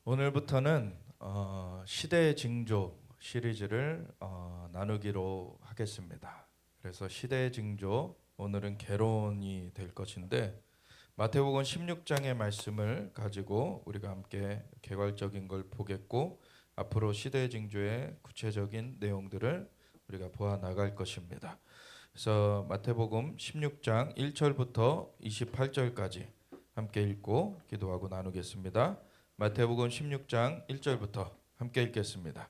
오늘부터는 시대의 징조 시리즈를 나누기로 하겠습니다. 그래서 시대의 징조, 오늘은 개론이 될 것인데 마태복음 16장의 말씀을 가지고 우리가 함께 개괄적인 걸 보겠고, 앞으로 시대의 징조의 구체적인 내용들을 우리가 보아 나갈 것입니다. 그래서 마태복음 16장 1절부터 28절까지 함께 읽고 기도하고 나누겠습니다. 마태복음 16장 1절부터 함께 읽겠습니다.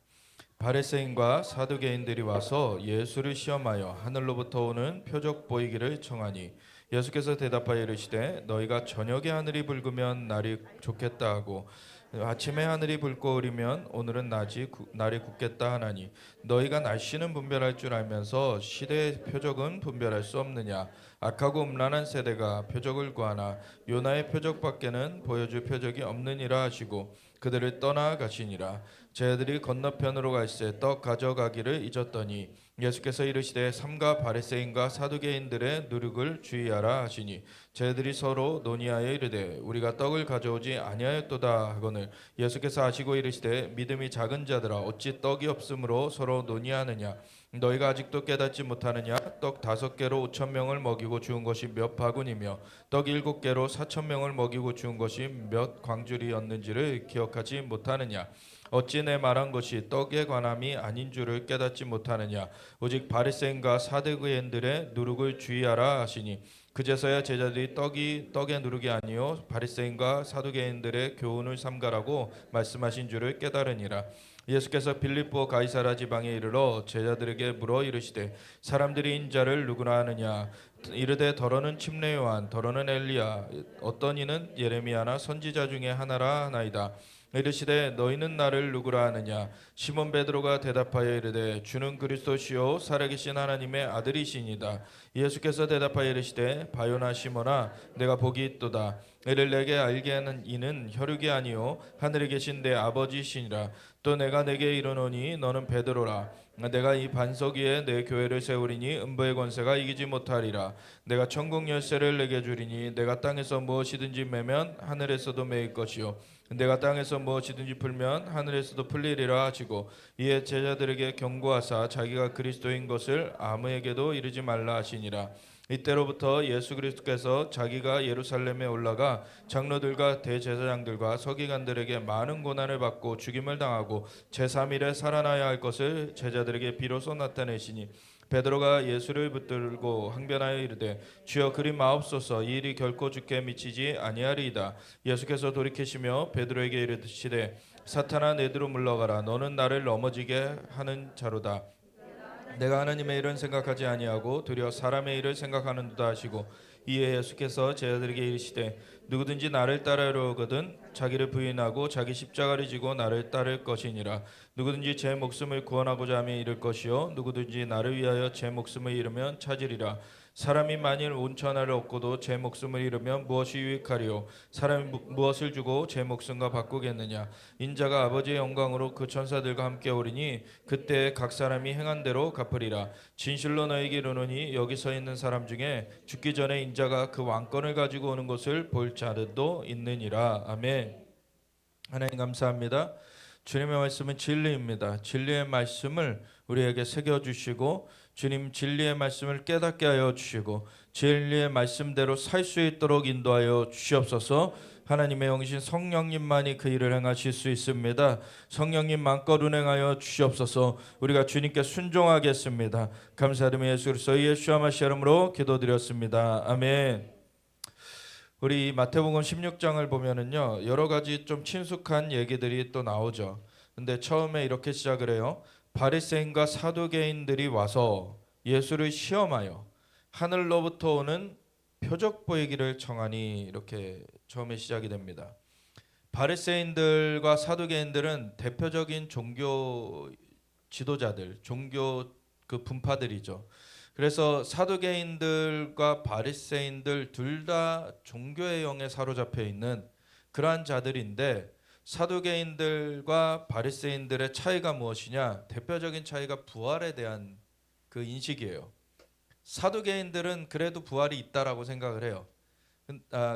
바리새인과 사두개인들이 와서 예수를 시험하여 하늘로부터 오는 표적 보이기를 청하니, 예수께서 대답하여 이르시되 너희가 저녁에 하늘이 붉으면 날이 좋겠다 하고 아침에 하늘이 붉고 흐리면 오늘은 날이 굳겠다 하나니, 너희가 날씨는 분별할 줄 알면서 시대의 표적은 분별할 수 없느냐? 악하고 음란한 세대가 표적을 구하나 요나의 표적밖에는 보여줄 표적이 없느니라 하시고 그들을 떠나 가시니라. 제자들이 건너편으로 갈새 떡 가져가기를 잊었더니 예수께서 이르시되 삼가 바리새인과 사두개인들의 누룩을 주의하라 하시니, 제자들이 서로 논의하여 이르되 우리가 떡을 가져오지 아니하였도다 하거늘, 예수께서 아시고 이르시되 믿음이 작은 자들아 어찌 떡이 없으므로 서로 논의하느냐? 너희가 아직도 깨닫지 못하느냐? 떡 5개로 5,000명을 먹이고 죽은 것이 몇 바구니며 떡 7개로 4,000명을 먹이고 죽은 것이 몇 광줄이었는지를 기억하지 못하느냐? 어찌 내 말한 것이 떡에 관함이 아닌 줄을 깨닫지 못하느냐? 오직 바리새인과 사두개인들의 누룩을 주의하라 하시니, 그제서야 제자들이 떡의 누룩이 아니요 바리새인과 사두개인들의 교훈을 삼가라고 말씀하신 줄을 깨달으니라. 예수께서 빌립보 가이사라 지방에 이르러 제자들에게 물어 이르시되 사람들이 인자를 누구라 하느냐? 이르되 더러는 침례 요한, 더러는 엘리야, 어떤 이는 예레미야나 선지자 중에 하나라 하나이다. 이르시되 너희는 나를 누구라 하느냐? 시몬 베드로가 대답하여 이르되 주는 그리스도시요 살아계신 하나님의 아들이시니이다. 예수께서 대답하여 이르시되 바요나 시몬아, 내가 복이 있도다. 이를 내게 알게 하는 이는 혈육이 아니요 하늘에 계신 내 아버지시니라. 또 내가 내게 이르노니 너는 베드로라. 내가 이 반석 위에 내 교회를 세우리니 음부의 권세가 이기지 못하리라. 내가 천국 열쇠를 내게 주리니 내가 땅에서 무엇이든지 매면 하늘에서도 매일 것이요 내가 땅에서 무엇이든지 풀면 하늘에서도 풀리리라 하시고, 이에 제자들에게 경고하사 자기가 그리스도인 것을 아무에게도 이르지 말라 하시니라. 이때로부터 예수 그리스도께서 자기가 예루살렘에 올라가 장로들과 대제사장들과 서기관들에게 많은 고난을 받고 죽임을 당하고 제3일에 살아나야 할 것을 제자들에게 비로소 나타내시니, 베드로가 예수를 붙들고 항변하여 이르되 주여 그리 마옵소서, 이 일이 결코 주께 미치지 아니하리이다. 예수께서 돌이키시며 베드로에게 이르시되 사탄아, 내 뒤로 물러가라. 너는 나를 넘어지게 하는 자로다. 내가 하나님의 일은 생각하지 아니하고 도리어 사람의 일을 생각하는도다 하시고, 이에 예수께서 제자들에게 이르시되 누구든지 나를 따르려거든 자기를 부인하고 자기 십자가를 지고 나를 따를 것이니라. 누구든지 제 목숨을 구원하고자 하면 잃을 것이요 누구든지 나를 위하여 제 목숨을 잃으면 찾으리라. 사람이 만일 온 천하를 얻고도 제 목숨을 잃으면 무엇이 유익하리요? 사람이 무엇을 주고 제 목숨과 바꾸겠느냐? 인자가 아버지의 영광으로 그 천사들과 함께 오리니 그때 각 사람이 행한 대로 갚으리라. 진실로 너희에게 이르노니 여기 서 있는 사람 중에 죽기 전에 인자가 그 왕권을 가지고 오는 것을 볼 자들도 있느니라. 아멘. 하나님 감사합니다. 주님의 말씀은 진리입니다. 진리의 말씀을 우리에게 새겨주시고 주님 진리의 말씀을 깨닫게 하여 주시고 진리의 말씀대로 살 수 있도록 인도하여 주시옵소서. 하나님의 영이신 성령님만이 그 일을 행하실 수 있습니다. 성령님 마음껏 운행하여 주시옵소서. 우리가 주님께 순종하겠습니다. 감사드리며 예수 그리스도의 예수와 마시아 이름으로 기도드렸습니다. 아멘. 우리 마태복음 16장을 보면은요, 여러 가지 좀 친숙한 얘기들이 또 나오죠. 근데 처음에 이렇게 시작을 해요. 바리새인과 사두개인들이 와서 예수를 시험하여 하늘로부터 오는 표적 보이기를 청하니, 이렇게 처음에 시작이 됩니다. 바리새인들과 사두개인들은 대표적인 종교 지도자들, 종교 그 분파들이죠. 그래서 사두개인들과 바리새인들 둘 다 종교의 영에 사로잡혀 있는 그러한 자들인데, 사두개인들과 바리새인들의 차이가 무엇이냐? 대표적인 차이가 부활에 대한 그 인식이에요. 사두개인들은 그래도 부활이 있다라고 생각을 해요.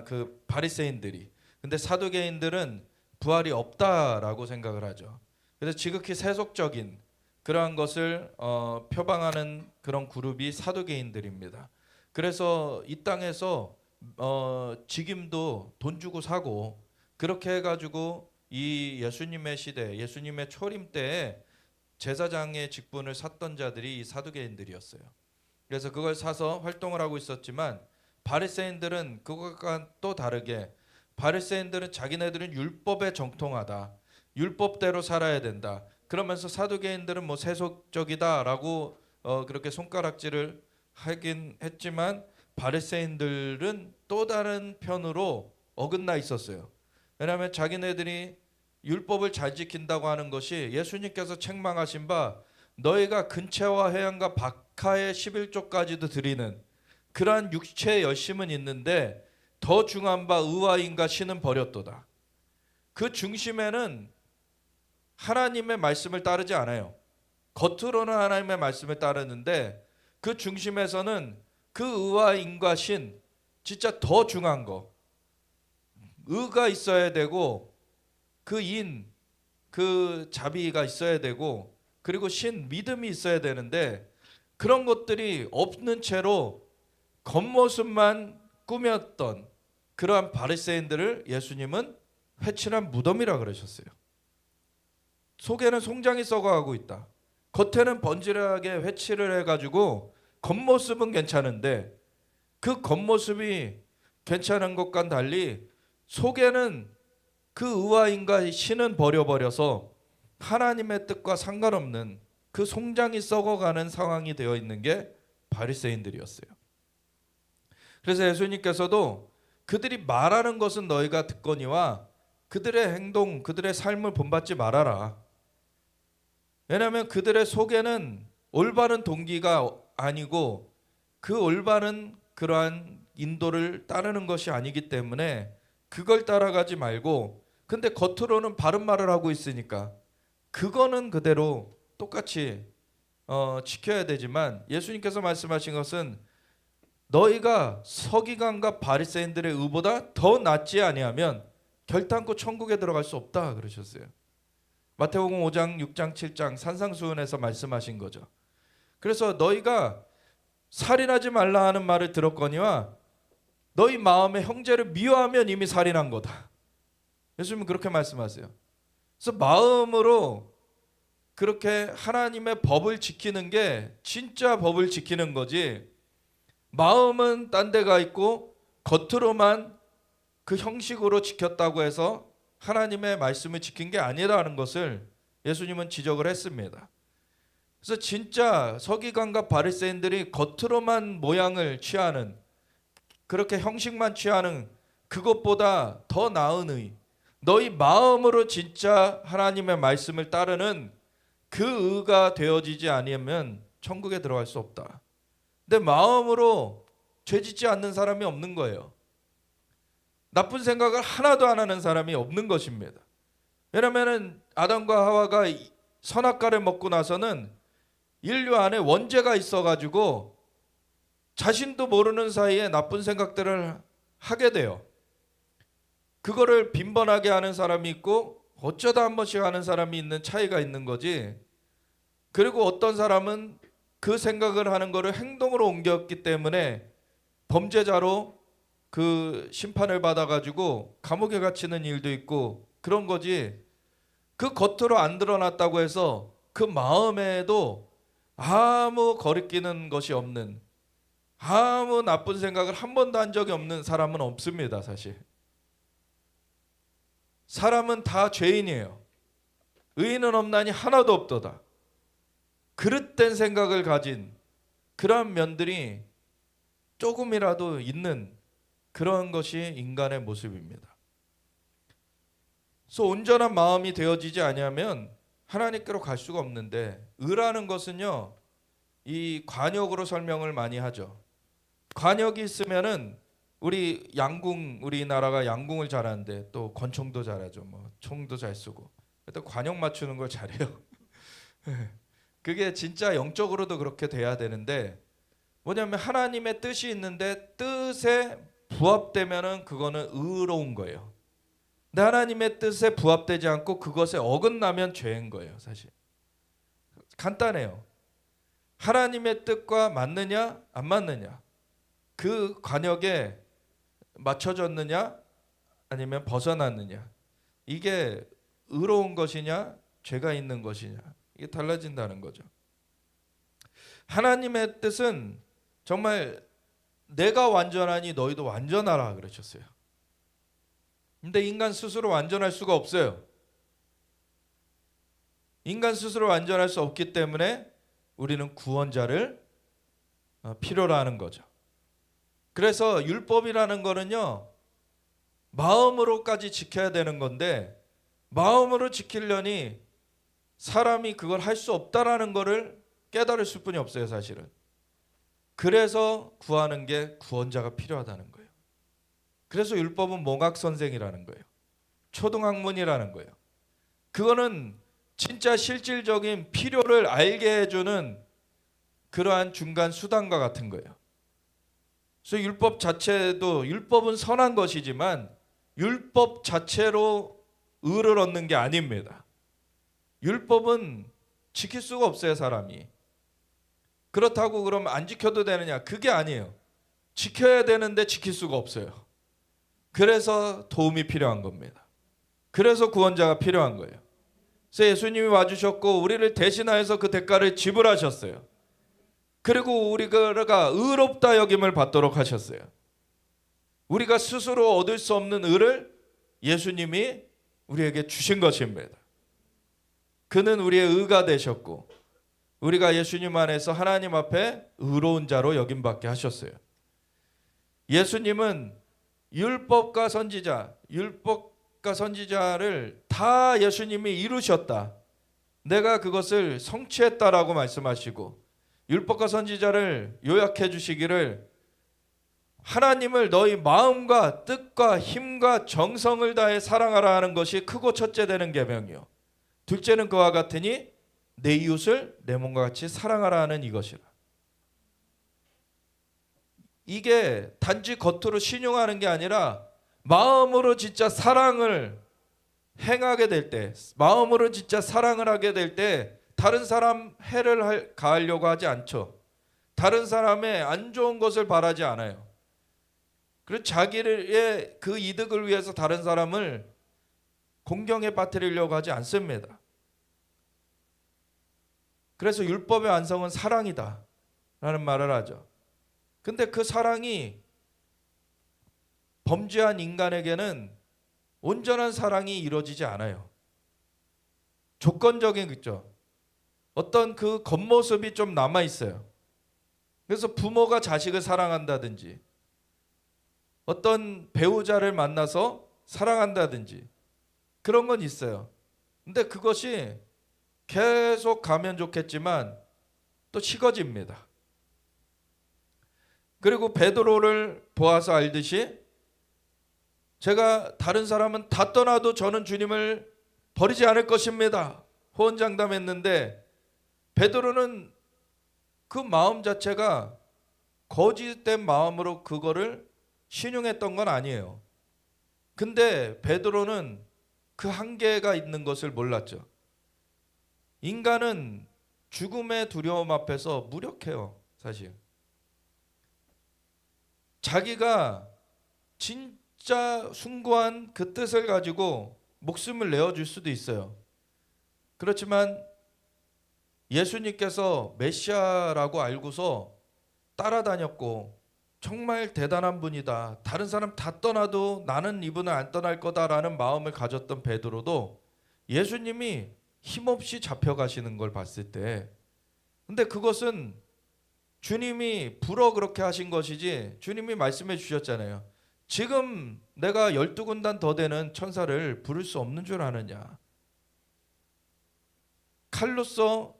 그 바리새인들이. 근데 사두개인들은 부활이 없다라고 생각을 하죠. 그래서 지극히 세속적인 그러한 것을 표방하는 그런 그룹이 사두개인들입니다. 그래서 이 땅에서 직임도 돈 주고 사고 그렇게 해가지고 이 예수님의 시대, 예수님의 초림 때에 제사장의 직분을 샀던 자들이 이 사두개인들이었어요. 그래서 그걸 사서 활동을 하고 있었지만 바리새인들은 그것과 또 다르게 바리새인들은 자기네들은 율법에 정통하다. 율법대로 살아야 된다. 그러면서 사두개인들은 뭐 세속적이다라고 그렇게 손가락질을 하긴 했지만 바리새인들은 또 다른 편으로 어긋나 있었어요. 왜냐하면 자기네들이 율법을 잘 지킨다고 하는 것이 예수님께서 책망하신 바 너희가 근체와 회양과 박하의 11조까지도 드리는 그러한 육체의 열심은 있는데 더 중한 바 의와 인과 신은 버렸도다. 그 중심에는 하나님의 말씀을 따르지 않아요. 겉으로는 하나님의 말씀을 따르는데 그 중심에서는 그 의와 인과 신, 진짜 더 중요한 거, 의가 있어야 되고 그 인, 그 자비가 있어야 되고 그리고 신, 믿음이 있어야 되는데 그런 것들이 없는 채로 겉모습만 꾸몄던 그러한 바리새인들을 예수님은 회칠한 무덤이라 그러셨어요. 속에는 송장이 썩어가고 있다. 겉에는 번지르하게 회칠을 해가지고 겉모습은 괜찮은데 그 겉모습이 괜찮은 것과 달리 속에는 그 의와 인과 신은 버려버려서 하나님의 뜻과 상관없는 그 송장이 썩어가는 상황이 되어 있는 게 바리새인들이었어요. 그래서 예수님께서도 그들이 말하는 것은 너희가 듣거니와 그들의 행동, 그들의 삶을 본받지 말아라. 왜냐하면 그들의 속에는 올바른 동기가 아니고 그 올바른 그러한 인도를 따르는 것이 아니기 때문에 그걸 따라가지 말고 근데 겉으로는 바른 말을 하고 있으니까 그거는 그대로 똑같이 지켜야 되지만 예수님께서 말씀하신 것은 너희가 서기관과 바리새인들의 의보다 더 낫지 아니하면 결단코 천국에 들어갈 수 없다 그러셨어요. 마태복음 5장, 6장, 7장 산상수훈에서 말씀하신 거죠. 그래서 너희가 살인하지 말라 하는 말을 들었거니와 너희 마음에 형제를 미워하면 이미 살인한 거다. 예수님은 그렇게 말씀하세요. 그래서 마음으로 그렇게 하나님의 법을 지키는 게 진짜 법을 지키는 거지 마음은 딴 데가 있고 겉으로만 그 형식으로 지켰다고 해서 하나님의 말씀을 지킨 게 아니라는 것을 예수님은 지적을 했습니다. 그래서 진짜 서기관과 바리새인들이 겉으로만 모양을 취하는 그렇게 형식만 취하는 그것보다 더 나은 의 너희 마음으로 진짜 하나님의 말씀을 따르는 그 의가 되어지지 아니하면 천국에 들어갈 수 없다. 근데 마음으로 죄짓지 않는 사람이 없는 거예요. 나쁜 생각을 하나도 안 하는 사람이 없는 것입니다. 왜냐하면 아담과 하와가 선악과를 먹고 나서는 인류 안에 원죄가 있어가지고 자신도 모르는 사이에 나쁜 생각들을 하게 돼요. 그거를 빈번하게 하는 사람이 있고 어쩌다 한 번씩 하는 사람이 있는 차이가 있는 거지. 그리고 어떤 사람은 그 생각을 하는 거를 행동으로 옮겼기 때문에 범죄자로 그 심판을 받아가지고 감옥에 갇히는 일도 있고 그런 거지. 그 겉으로 안 드러났다고 해서 그 마음에도 아무 거리끼는 것이 없는 아무 나쁜 생각을 한 번도 한 적이 없는 사람은 없습니다. 사실 사람은 다 죄인이에요. 의인은 없나니 하나도 없도다. 그릇된 생각을 가진 그러한 면들이 조금이라도 있는 그런 것이 인간의 모습입니다. 그래서 온전한 마음이 되어지지 아니하면 하나님께로 갈 수가 없는데 의라는 것은요 이 관역으로 설명을 많이 하죠. 관역이 있으면은 우리나라가 양궁을 잘하는데 또 권총도 잘하죠. 뭐 총도 잘 쏘고 또 관역 맞추는 걸 잘해요. 그게 진짜 영적으로도 그렇게 돼야 되는데 뭐냐면 하나님의 뜻이 있는데 뜻에 부합되면은 그거는 의로운 거예요. 근데 하나님의 뜻에 부합되지 않고 그것에 어긋나면 죄인 거예요, 사실. 간단해요. 하나님의 뜻과 맞느냐 안 맞느냐, 그 관역에 맞춰졌느냐 아니면 벗어났느냐, 이게 의로운 것이냐 죄가 있는 것이냐, 이게 달라진다는 거죠. 하나님의 뜻은 정말 내가 완전하니 너희도 완전하라 그러셨어요. 근데 인간 스스로 완전할 수가 없어요. 인간 스스로 완전할 수 없기 때문에 우리는 구원자를 필요로 하는 거죠. 그래서 율법이라는 거는요, 마음으로까지 지켜야 되는 건데 마음으로 지키려니 사람이 그걸 할 수 없다라는 거를 깨달을 수뿐이 없어요, 사실은. 그래서 구하는 게 구원자가 필요하다는 거예요. 그래서 율법은 몽학 선생이라는 거예요. 초등학문이라는 거예요. 그거는 진짜 실질적인 필요를 알게 해주는 그러한 중간 수단과 같은 거예요. 그래서 율법 자체도, 율법은 선한 것이지만 율법 자체로 의를 얻는 게 아닙니다. 율법은 지킬 수가 없어요, 사람이. 그렇다고 그러면 안 지켜도 되느냐? 그게 아니에요. 지켜야 되는데 지킬 수가 없어요. 그래서 도움이 필요한 겁니다. 그래서 구원자가 필요한 거예요. 그래서 예수님이 와주셨고 우리를 대신하여서 그 대가를 지불하셨어요. 그리고 우리가 의롭다 여김을 받도록 하셨어요. 우리가 스스로 얻을 수 없는 의를 예수님이 우리에게 주신 것입니다. 그는 우리의 의가 되셨고 우리가 예수님 안에서 하나님 앞에 의로운 자로 여김받게 하셨어요. 예수님은 율법과 선지자를 다 예수님이 이루셨다. 내가 그것을 성취했다라고 말씀하시고 율법과 선지자를 요약해 주시기를 하나님을 너희 마음과 뜻과 힘과 정성을 다해 사랑하라 하는 것이 크고 첫째 되는 계명이요. 둘째는 그와 같으니 내 이웃을 내 몸과 같이 사랑하라 하는 이것이라. 이게 단지 겉으로 신용하는 게 아니라 마음으로 진짜 사랑을 행하게 될 때, 마음으로 진짜 사랑을 하게 될 때 다른 사람 해를 가하려고 하지 않죠. 다른 사람의 안 좋은 것을 바라지 않아요. 그리고 자기의 그 이득을 위해서 다른 사람을 공경에 빠뜨리려고 하지 않습니다. 그래서 율법의 완성은 사랑이다 라는 말을 하죠. 근데 그 사랑이 범죄한 인간에게는 온전한 사랑이 이루어지지 않아요. 조건적인 거죠. 어떤 그 겉모습이 좀 남아 있어요. 그래서 부모가 자식을 사랑한다든지 어떤 배우자를 만나서 사랑한다든지 그런 건 있어요. 근데 그것이 계속 가면 좋겠지만 또 식어집니다. 그리고 베드로를 보아서 알듯이 제가 다른 사람은 다 떠나도 저는 주님을 버리지 않을 것입니다. 호언장담했는데 베드로는 그 마음 자체가 거짓된 마음으로 그거를 신용했던 건 아니에요. 근데 베드로는 그 한계가 있는 것을 몰랐죠. 인간은 죽음의 두려움 앞에서 무력해요, 사실. 자기가 진짜 숭고한 그 뜻을 가지고 목숨을 내어줄 수도 있어요. 그렇지만 예수님께서 메시아라고 알고서 따라다녔고 정말 대단한 분이다. 다른 사람 다 떠나도 나는 이분을 안 떠날 거다라는 마음을 가졌던 베드로도 예수님이 힘없이 잡혀가시는 걸 봤을 때, 근데 그것은 주님이 불어 그렇게 하신 것이지, 주님이 말씀해 주셨잖아요. 지금 내가 12군단 더 되는 천사를 부를 수 없는 줄 아느냐. 칼로써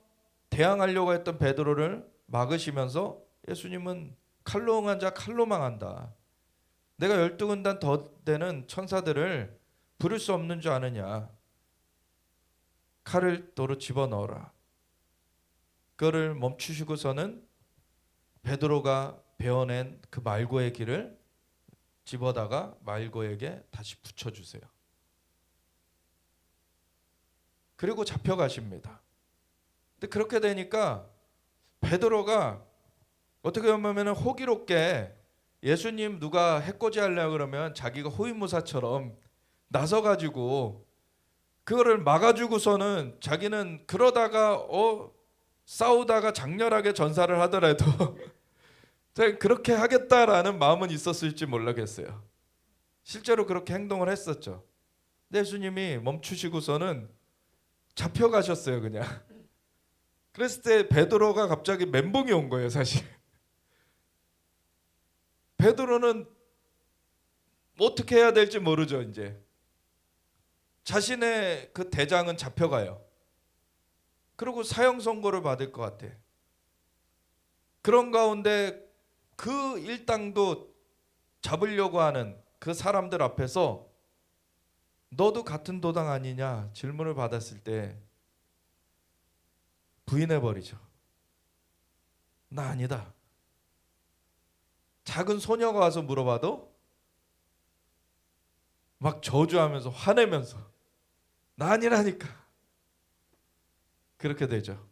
대항하려고 했던 베드로를 막으시면서 예수님은 칼로 응한 자 칼로 망한다. 내가 12군단 더 되는 천사들을 부를 수 없는 줄 아느냐. 칼을 도로 집어넣어라. 그거를 멈추시고서는 베드로가 베어낸 그 말고의 길을 집어다가 말고에게 다시 붙여주세요. 그리고 잡혀가십니다. 근데 그렇게 되니까 베드로가 어떻게 보면 호기롭게 예수님 누가 해코지 하려고 그러면 자기가 호위무사처럼 나서가지고 그거를 막아주고서는 자기는 그러다가 싸우다가 장렬하게 전사를 하더라도 그렇게 하겠다라는 마음은 있었을지 모르겠어요. 실제로 그렇게 행동을 했었죠. 근데 예수님이 멈추시고서는 잡혀가셨어요, 그냥. 그랬을 때 베드로가 갑자기 멘붕이 온 거예요, 사실. 베드로는 어떻게 해야 될지 모르죠, 이제. 자신의 그 대장은 잡혀가요. 그리고 사형 선고를 받을 것 같아. 그런 가운데 그 일당도 잡으려고 하는 그 사람들 앞에서 너도 같은 도당 아니냐 질문을 받았을 때 부인해버리죠. 나 아니다. 작은 소녀가 와서 물어봐도 막 저주하면서 화내면서 나 아니라니까. 그렇게 되죠.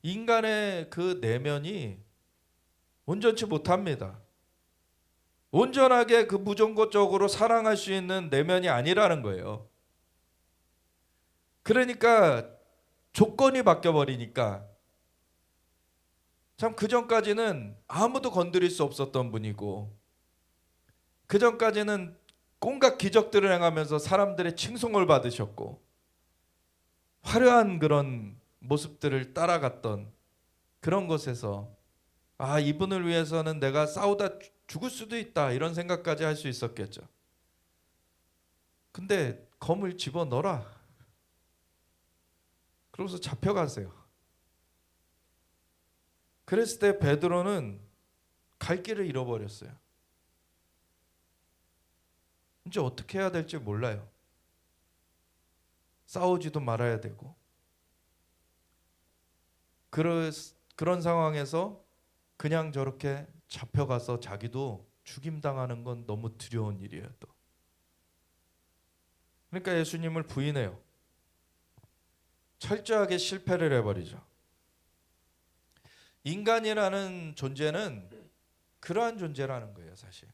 인간의 그 내면이 온전치 못합니다. 온전하게 그 무조건적으로 사랑할 수 있는 내면이 아니라는 거예요. 그러니까 조건이 바뀌어버리니까 참 그전까지는 아무도 건드릴 수 없었던 분이고 그전까지는 온갖 기적들을 행하면서 사람들의 칭송을 받으셨고 화려한 그런 모습들을 따라갔던 그런 것에서 이분을 위해서는 내가 싸우다 죽을 수도 있다 이런 생각까지 할 수 있었겠죠. 근데 검을 집어넣어라. 그러고서 잡혀가세요. 그랬을 때 베드로는 갈 길을 잃어버렸어요. 이제 어떻게 해야 될지 몰라요. 싸우지도 말아야 되고 그런 상황에서 그냥 저렇게 잡혀가서 자기도 죽임당하는 건 너무 두려운 일이에요. 또. 그러니까 예수님을 부인해요. 철저하게 실패를 해버리죠. 인간이라는 존재는 그러한 존재라는 거예요, 사실.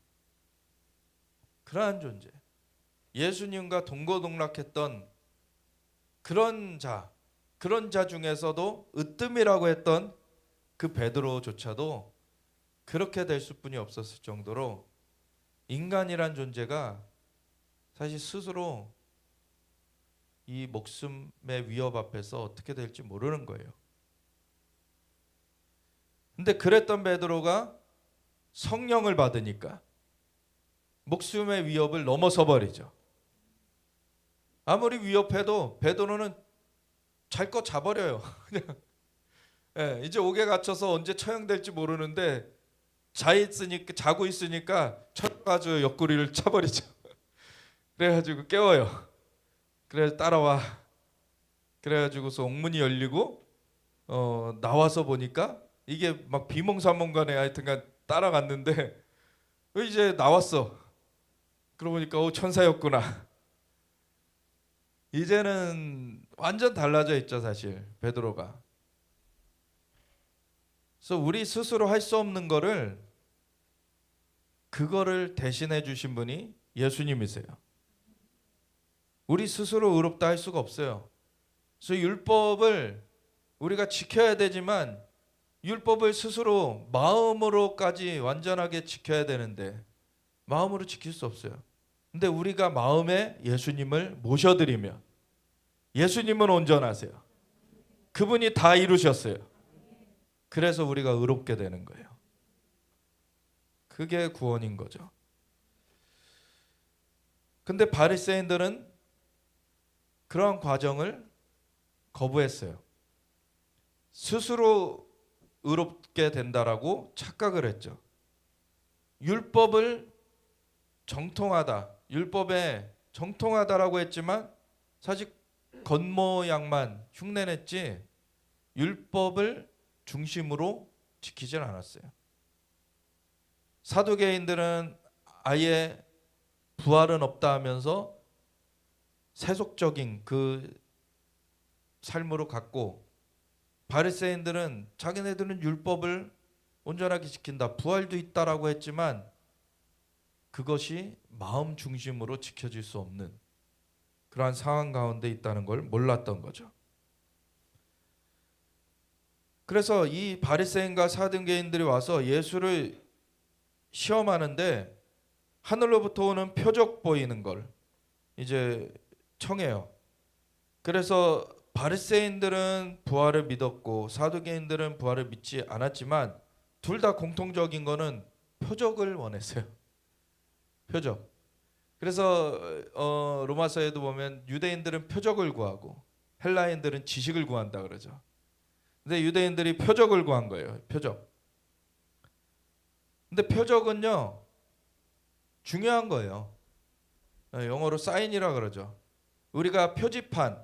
그러한 존재. 예수님과 동고동락했던 그런 자 중에서도 으뜸이라고 했던 그 베드로조차도 그렇게 될 수뿐이 없었을 정도로 인간이란 존재가 사실 스스로 이 목숨의 위협 앞에서 어떻게 될지 모르는 거예요. 근데 그랬던 베드로가 성령을 받으니까 목숨의 위협을 넘어서 버리죠. 아무리 위협해도 베드로는 잘 거 자버려요. 그냥 이제 옥에 갇혀서 언제 처형될지 모르는데 자고 있으니까 쳐가지고 옆구리를 차버리죠. 그래가지고 깨워요. 그래서 따라와. 그래가지고서 옥문이 열리고 나와서 보니까 이게 막 비몽사몽간에 하여튼간 따라갔는데 이제 나왔어. 그러고 보니까 천사였구나. 이제는 완전 달라져 있죠, 사실 베드로가. 그래서 우리 스스로 할 수 없는 거를 그거를 대신해 주신 분이 예수님이세요. 우리 스스로 의롭다 할 수가 없어요. 그래서 율법을 우리가 지켜야 되지만 율법을 스스로 마음으로까지 완전하게 지켜야 되는데 마음으로 지킬 수 없어요. 근데 우리가 마음에 예수님을 모셔드리면 예수님은 온전하세요. 그분이 다 이루셨어요. 그래서 우리가 의롭게 되는 거예요. 그게 구원인 거죠. 근데 바리새인들은 그러한 과정을 거부했어요. 스스로 의롭게 된다라고 착각을 했죠. 율법을 정통하다, 율법에 정통하다라고 했지만 사실 겉모양만 흉내냈지 율법을 중심으로 지키질 않았어요. 사두개인들은 아예 부활은 없다 하면서 세속적인 그 삶으로 갔고, 바리새인들은 자기네들은 율법을 온전하게 지킨다, 부활도 있다라고 했지만 그것이 마음 중심으로 지켜질 수 없는 그러한 상황 가운데 있다는 걸 몰랐던 거죠. 그래서 이 바리새인과 사두개인들이 와서 예수를 시험하는데 하늘로부터 오는 표적 보이는 걸 이제 청해요. 그래서 바리새인들은 부활을 믿었고 사두개인들은 부활을 믿지 않았지만 둘 다 공통적인 거는 표적을 원했어요. 표적. 그래서 로마서에도 보면 유대인들은 표적을 구하고 헬라인들은 지식을 구한다 그러죠. 근데 유대인들이 표적을 구한 거예요. 표적. 근데 표적은요 중요한 거예요. 영어로 사인이라 그러죠. 우리가 표지판,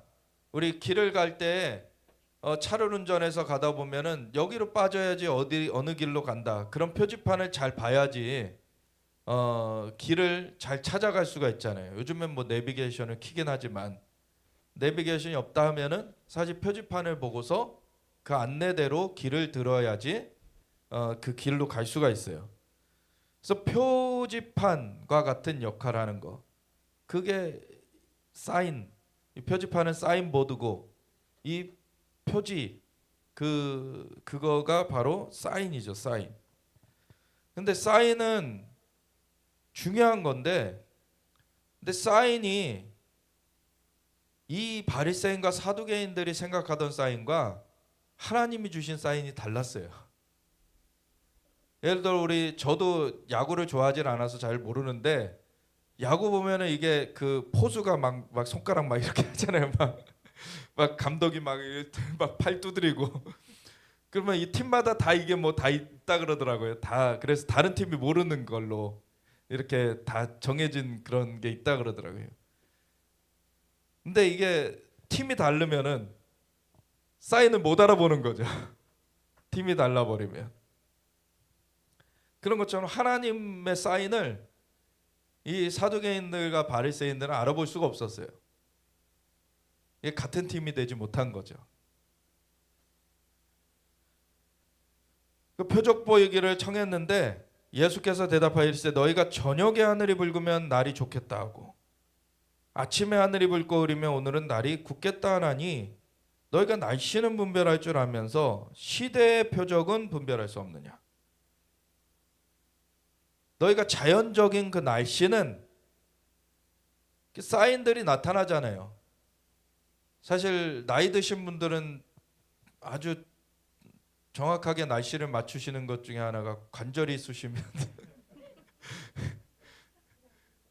우리 길을 갈 때 차를 운전해서 가다 보면은 여기로 빠져야지 어느 길로 간다. 그런 표지판을 잘 봐야지 길을 잘 찾아갈 수가 있잖아요. 요즘엔 뭐 내비게이션을 켜긴 하지만 내비게이션이 없다 하면은 사실 표지판을 보고서 그 안내대로 길을 들어야지 그 길로 갈 수가 있어요. 그래서 표지판과 같은 역할을 하는 거. 그게 사인. 이 표지판은 사인보드고 이 표지 그거가 바로 사인이죠. 사인. 근데 사인은 중요한 건데, 근데 사인이 이 바리새인과 사두개인들이 생각하던 사인과 하나님이 주신 사인이 달랐어요. 예를 들어 저도 야구를 좋아하진 않아서 잘 모르는데 야구 보면은 이게 그 포수가 막 손가락 막 이렇게 하잖아요. 막 감독이 막 팔 두드리고 그러면 이 팀마다 다 이게 뭐 다 있다 그러더라고요. 다 그래서 다른 팀이 모르는 걸로 이렇게 다 정해진 그런 게 있다 그러더라고요. 근데 이게 팀이 다르면은 사인을 못 알아보는 거죠. 팀이 달라버리면. 그런 것처럼 하나님의 사인을 이 사두개인들과 바리새인들은 알아볼 수가 없었어요. 이게 같은 팀이 되지 못한 거죠. 그 표적 보이기를 청했는데 예수께서 대답하여 이르시되 너희가 저녁에 하늘이 붉으면 날이 좋겠다 하고 아침에 하늘이 붉고 흐리면 오늘은 날이 굳겠다 하나니 너희가 날씨는 분별할 줄 알면서 시대의 표적은 분별할 수 없느냐. 너희가 자연적인 그 날씨는 사인들이 나타나잖아요. 사실 나이 드신 분들은 아주 정확하게 날씨를 맞추시는 것 중에 하나가 관절이 쑤시면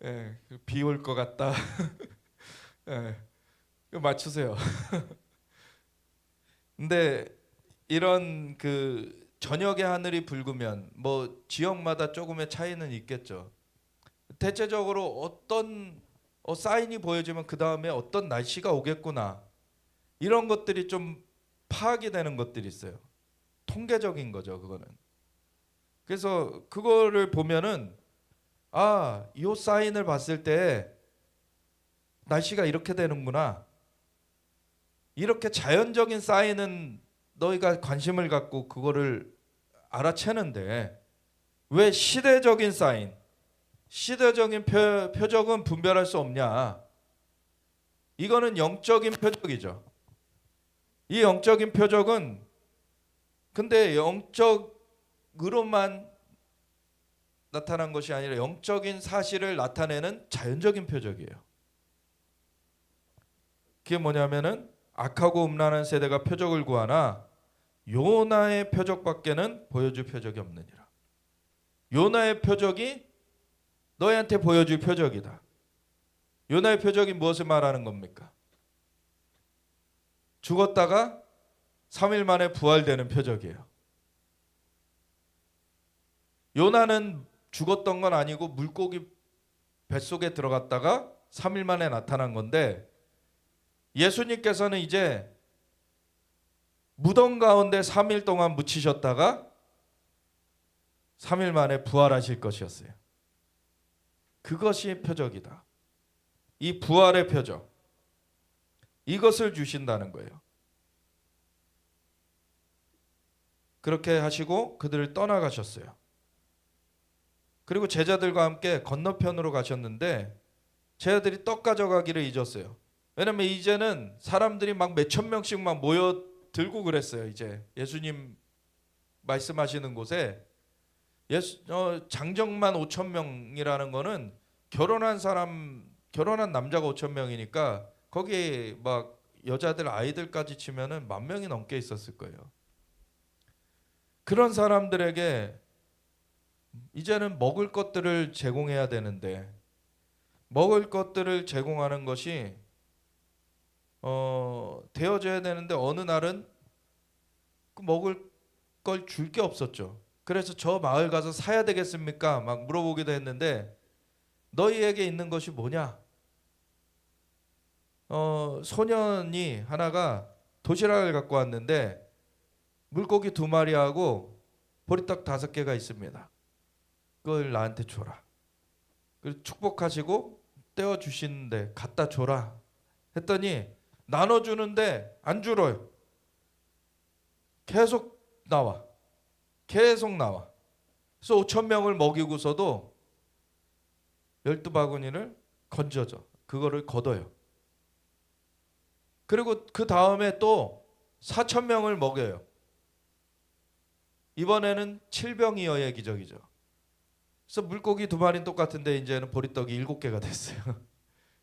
예, 비 올 것 같다. 예, 맞추세요. 근데 이런 그 저녁에 하늘이 붉으면 뭐 지역마다 조금의 차이는 있겠죠. 대체적으로 어떤 사인이 보여지면 그 다음에 어떤 날씨가 오겠구나 이런 것들이 좀 파악이 되는 것들이 있어요. 통계적인 거죠, 그거는. 그래서 그거를 보면은 이 사인을 봤을 때 날씨가 이렇게 되는구나. 이렇게 자연적인 사인은 너희가 관심을 갖고 그거를 알아채는데 왜 시대적인 사인, 시대적인 표적은 분별할 수 없냐? 이거는 영적인 표적이죠. 이 영적인 표적은 근데 영적으로만 나타난 것이 아니라 영적인 사실을 나타내는 자연적인 표적이에요. 그게 뭐냐면은 악하고 음란한 세대가 표적을 구하나 요나의 표적밖에는 보여줄 표적이 없느니라. 요나의 표적이 너희한테 보여줄 표적이다. 요나의 표적이 무엇을 말하는 겁니까? 죽었다가 3일 만에 부활되는 표적이에요. 요나는 죽었던 건 아니고 물고기 뱃속에 들어갔다가 3일 만에 나타난 건데 예수님께서는 이제 무덤 가운데 3일 동안 묻히셨다가 3일 만에 부활하실 것이었어요. 그것이 표적이다. 이 부활의 표적. 이것을 주신다는 거예요. 그렇게 하시고 그들을 떠나가셨어요. 그리고 제자들과 함께 건너편으로 가셨는데 제자들이 떡 가져가기를 잊었어요. 왜냐면 이제는 사람들이 막 몇천 명씩 막 모여 들고 그랬어요. 이제 예수님 말씀하시는 곳에 장정만 5천 명이라는 거는 결혼한 남자가 5천 명이니까 거기에 막 여자들 아이들까지 치면은 10,000명이 넘게 있었을 거예요. 그런 사람들에게 이제는 먹을 것들을 제공해야 되는데 먹을 것들을 제공하는 것이 되어져야 되는데 어느 날은 그 먹을 걸 줄 게 없었죠. 그래서 저 마을 가서 사야 되겠습니까? 막 물어보기도 했는데 너희에게 있는 것이 뭐냐? 소년이 하나가 도시락을 갖고 왔는데 물고기 2마리하고 보리떡 5개가 있습니다. 그걸 나한테 줘라. 그리고 축복하시고 떼어 주시는데 갖다 줘라 했더니 나눠주는데 안 줄어요. 계속 나와. 그래서 5,000명을 먹이고서도 12바구니를 건져줘. 그거를 걷어요. 그리고 그 다음에 또 4,000명을 먹여요. 이번에는 7병이어의 기적이죠. 그래서 물고기 2마리는 똑같은데 이제는 보리떡이 7개가 됐어요.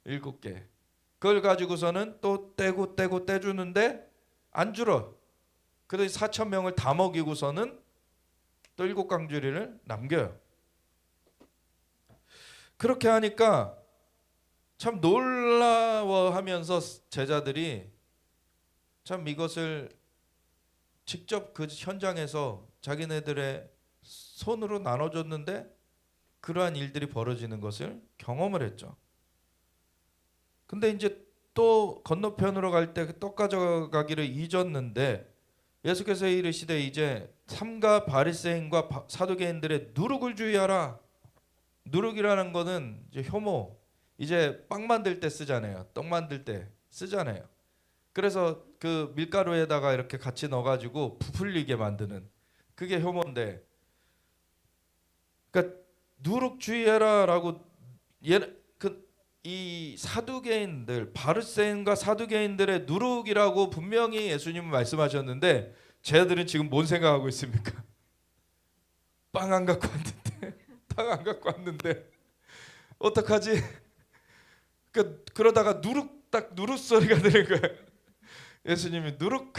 7개. 그걸 가지고서는 또 떼고 떼주는데 안 줄어. 그래서 4,000명을 다 먹이고서는 또 7강주리를 남겨요. 그렇게 하니까 참 놀라워하면서 제자들이 참 이것을 직접 그 현장에서 자기네들의 손으로 나눠줬는데 그러한 일들이 벌어지는 것을 경험을 했죠. 근데 이제 또 건너편으로 갈 때 떡 가져가기를 잊었는데 예수께서 이르시되 이제 삼가 바리새인과 사두개인들의 누룩을 주의하라. 누룩이라는 거는 이제 효모, 이제 빵 만들 때 쓰잖아요. 떡 만들 때 쓰잖아요. 그래서 그 밀가루에다가 이렇게 같이 넣어가지고 부풀리게 만드는 그게 효모인데, 그러니까 누룩 주의해라라고 이 사두개인들, 바리새인과 사두개인들의 누룩이라고 분명히 예수님은 말씀하셨는데 쟤들은 지금 뭔 생각하고 있습니까? 빵 안 갖고 왔는데, 빵 안 갖고 왔는데 어떡하지? 그러다가 딱 누룩 소리가 들린 거예요. 예수님이 누룩,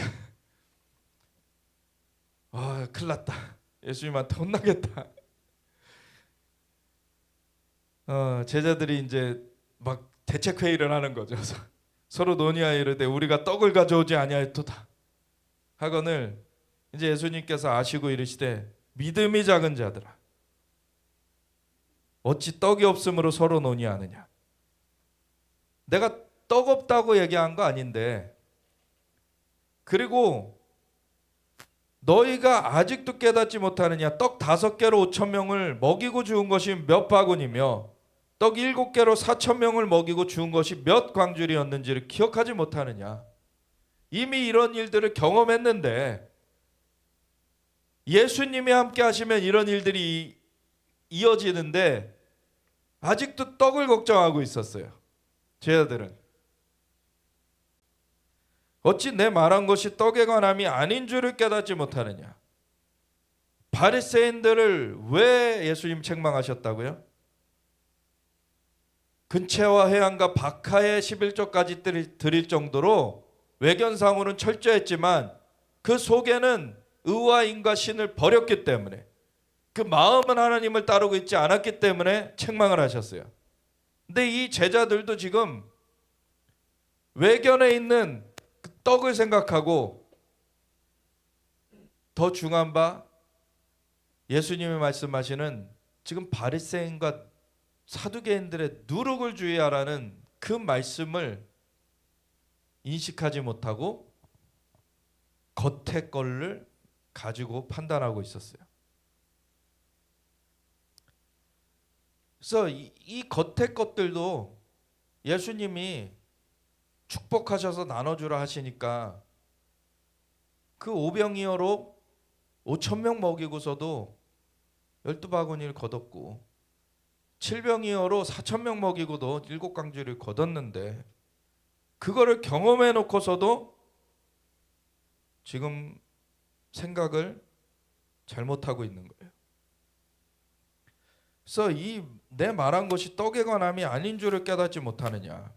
큰일 났다. 예수님한테 혼나겠다. 제자들이 이제 막 대책 회의를 하는 거죠. 서로 논의하여 이르되 우리가 떡을 가져오지 아니하였도다 하거늘 이제 예수님께서 아시고 이르시되 믿음이 작은 자들아 어찌 떡이 없으므로 서로 논의하느냐. 내가 떡 없다고 얘기한 거 아닌데, 그리고 너희가 아직도 깨닫지 못하느냐. 떡 5개로 5,000명을 먹이고 죽은 것이 몇 바구니며 떡 7개로 4,000명을 먹이고 죽은 것이 몇 광줄이었는지를 기억하지 못하느냐. 이미 이런 일들을 경험했는데 예수님이 함께 하시면 이런 일들이 이어지는데 아직도 떡을 걱정하고 있었어요. 제자들은. 어찌 내 말한 것이 떡에 관함이 아닌 줄을 깨닫지 못하느냐. 바리새인들을 왜 예수님 책망하셨다고요? 근체와 해안과 박하의 11조까지 드릴 정도로 외견상으로는 철저했지만 그 속에는 의와 인과 신을 버렸기 때문에, 그 마음은 하나님을 따르고 있지 않았기 때문에 책망을 하셨어요. 근데 이 제자들도 지금 외견에 있는 그 떡을 생각하고, 더 중요한 바 예수님이 말씀하시는 지금 바리새인과 사두개인들의 누룩을 주의하라는 그 말씀을 인식하지 못하고 겉의 것을 가지고 판단하고 있었어요. 그래서 이 겉의 것들도 예수님이 축복하셔서 나눠주라 하시니까 그 오병이어로 5,000명 먹이고서도 12바구니를 거뒀고 7병이어로 4,000명 먹이고도 7광주리를 거뒀는데 그거를 경험해 놓고서도 지금 생각을 잘못하고 있는 거예요. 그래서 이 내 말한 것이 떡에 관함이 아닌 줄을 깨닫지 못하느냐.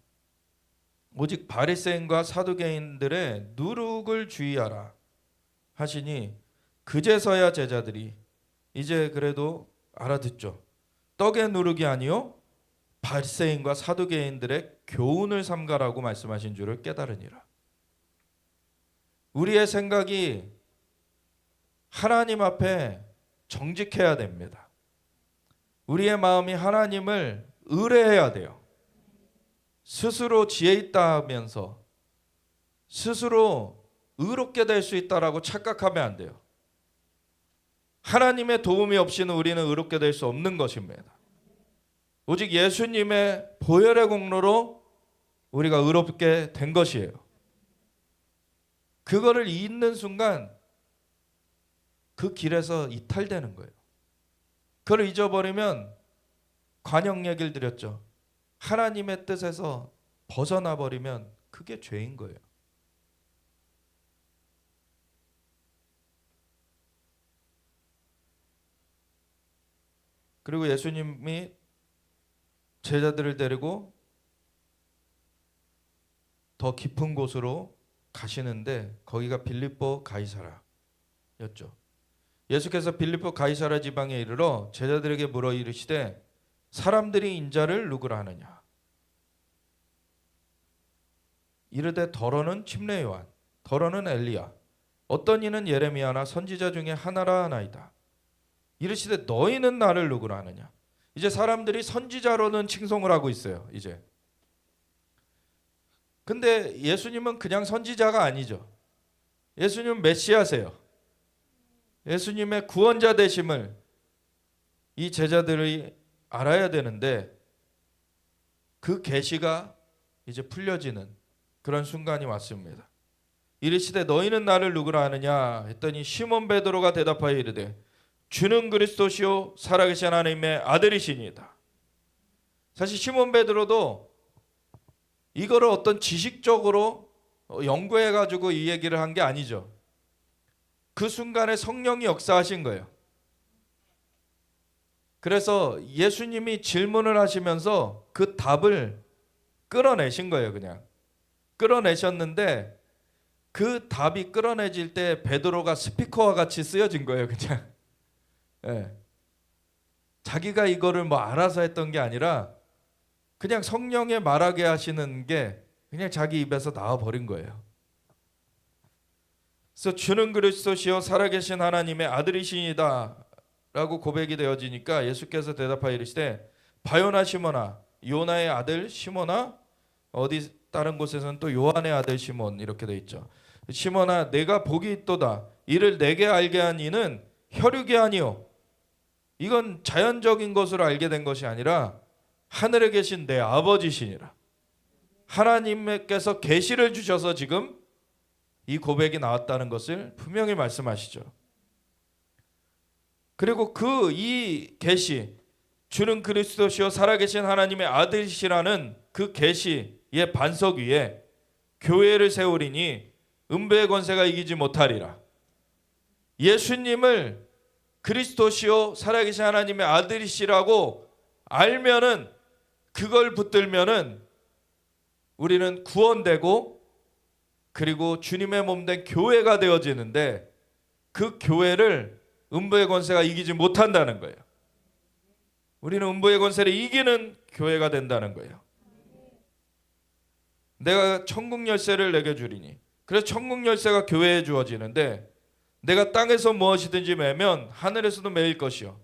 오직 바리새인과 사두개인들의 누룩을 주의하라 하시니 그제서야 제자들이 이제 그래도 알아듣죠. 떡의 누룩이 아니요 바리새인과 사두개인들의 교훈을 삼가라고 말씀하신 줄을 깨달으니라. 우리의 생각이 하나님 앞에 정직해야 됩니다. 우리의 마음이 하나님을 의뢰해야 돼요. 스스로 지혜 있다 하면서 스스로 의롭게 될 수 있다라고 착각하면 안 돼요. 하나님의 도움이 없이는 우리는 의롭게 될 수 없는 것입니다. 오직 예수님의 보혈의 공로로 우리가 의롭게 된 것이에요. 그거를 잊는 순간 그 길에서 이탈되는 거예요. 그걸 잊어버리면 관영 얘기를 드렸죠. 하나님의 뜻에서 벗어나 버리면 그게 죄인 거예요. 그리고 예수님이 제자들을 데리고 더 깊은 곳으로 가시는데 거기가 빌립보 가이사라였죠. 예수께서 빌립보 가이사라 지방에 이르러 제자들에게 물어 이르시되 사람들이 인자를 누구라 하느냐. 이르되 더러는 침례 요한, 더러는 엘리야, 어떤 이는 예레미야나 선지자 중에 하나라 하나이다. 이르시되 너희는 나를 누구라 하느냐. 이제 사람들이 선지자로는 칭송을 하고 있어요. 이제. 근데 예수님은 그냥 선지자가 아니죠. 예수님은 메시아세요. 예수님의 구원자 되심을 이 제자들이 알아야 되는데 그 계시가 이제 풀려지는 그런 순간이 왔습니다. 이르시되 너희는 나를 누구라 하느냐 했더니 시몬 베드로가 대답하여 이르되 주는 그리스도시요 살아계신 하나님의 아들이시니이다. 사실 시몬 베드로도 이거를 어떤 지식적으로 연구해 가지고 이 얘기를 한 게 아니죠. 그 순간에 성령이 역사하신 거예요. 그래서 예수님이 질문을 하시면서 그 답을 끌어내신 거예요. 그냥 끌어내셨는데 그 답이 끌어내질 때 베드로가 스피커와 같이 쓰여진 거예요. 그냥 네. 자기가 이거를 뭐 알아서 했던 게 아니라 그냥 성령에 말하게 하시는 게 그냥 자기 입에서 나와버린 거예요. 그래서 주는 그리스도시요 살아계신 하나님의 아들이시니다 라고 고백이 되어지니까 예수께서 대답하여 이르시되 바요나 시몬아, 요나의 아들 시몬아, 어디 다른 곳에서는 또 요한의 아들 시몬 이렇게 돼 있죠. 시몬아 내가 복이 있도다. 이를 내게 알게 한 이는 혈육이 아니요 이건 자연적인 것으로 알게 된 것이 아니라 하늘에 계신 내 아버지시니라. 하나님께서 계시를 주셔서 지금 이 고백이 나왔다는 것을 분명히 말씀하시죠. 그리고 이 계시 주는 그리스도시요 살아계신 하나님의 아들이시라는 그 계시의 반석 위에 교회를 세우리니 음부의 권세가 이기지 못하리라. 예수님을 그리스도시요 살아계신 하나님의 아들이시라고 알면은 그걸 붙들면은 우리는 구원되고 그리고 주님의 몸된 교회가 되어지는데 그 교회를 음부의 권세가 이기지 못한다는 거예요. 우리는 음부의 권세를 이기는 교회가 된다는 거예요. 내가 천국 열쇠를 내게 주리니 그래서 천국 열쇠가 교회에 주어지는데 내가 땅에서 무엇이든지 매면 하늘에서도 매일 것이요.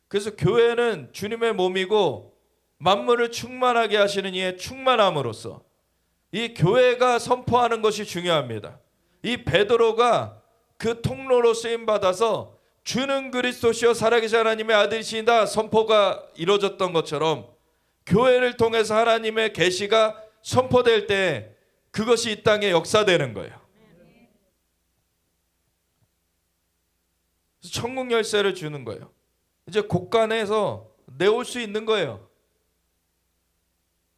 그래서 교회는 주님의 몸이고 만물을 충만하게 하시는 이의 충만함으로써 이 교회가 선포하는 것이 중요합니다. 이 베드로가 그 통로로 쓰임받아서 주는 그리스도시요 살아계신 하나님의 아들이시다 선포가 이루어졌던 것처럼 교회를 통해서 하나님의 계시가 선포될 때 그것이 이 땅에 역사되는 거예요. 천국 열쇠를 주는 거예요. 이제 곳간에서 내올 수 있는 거예요.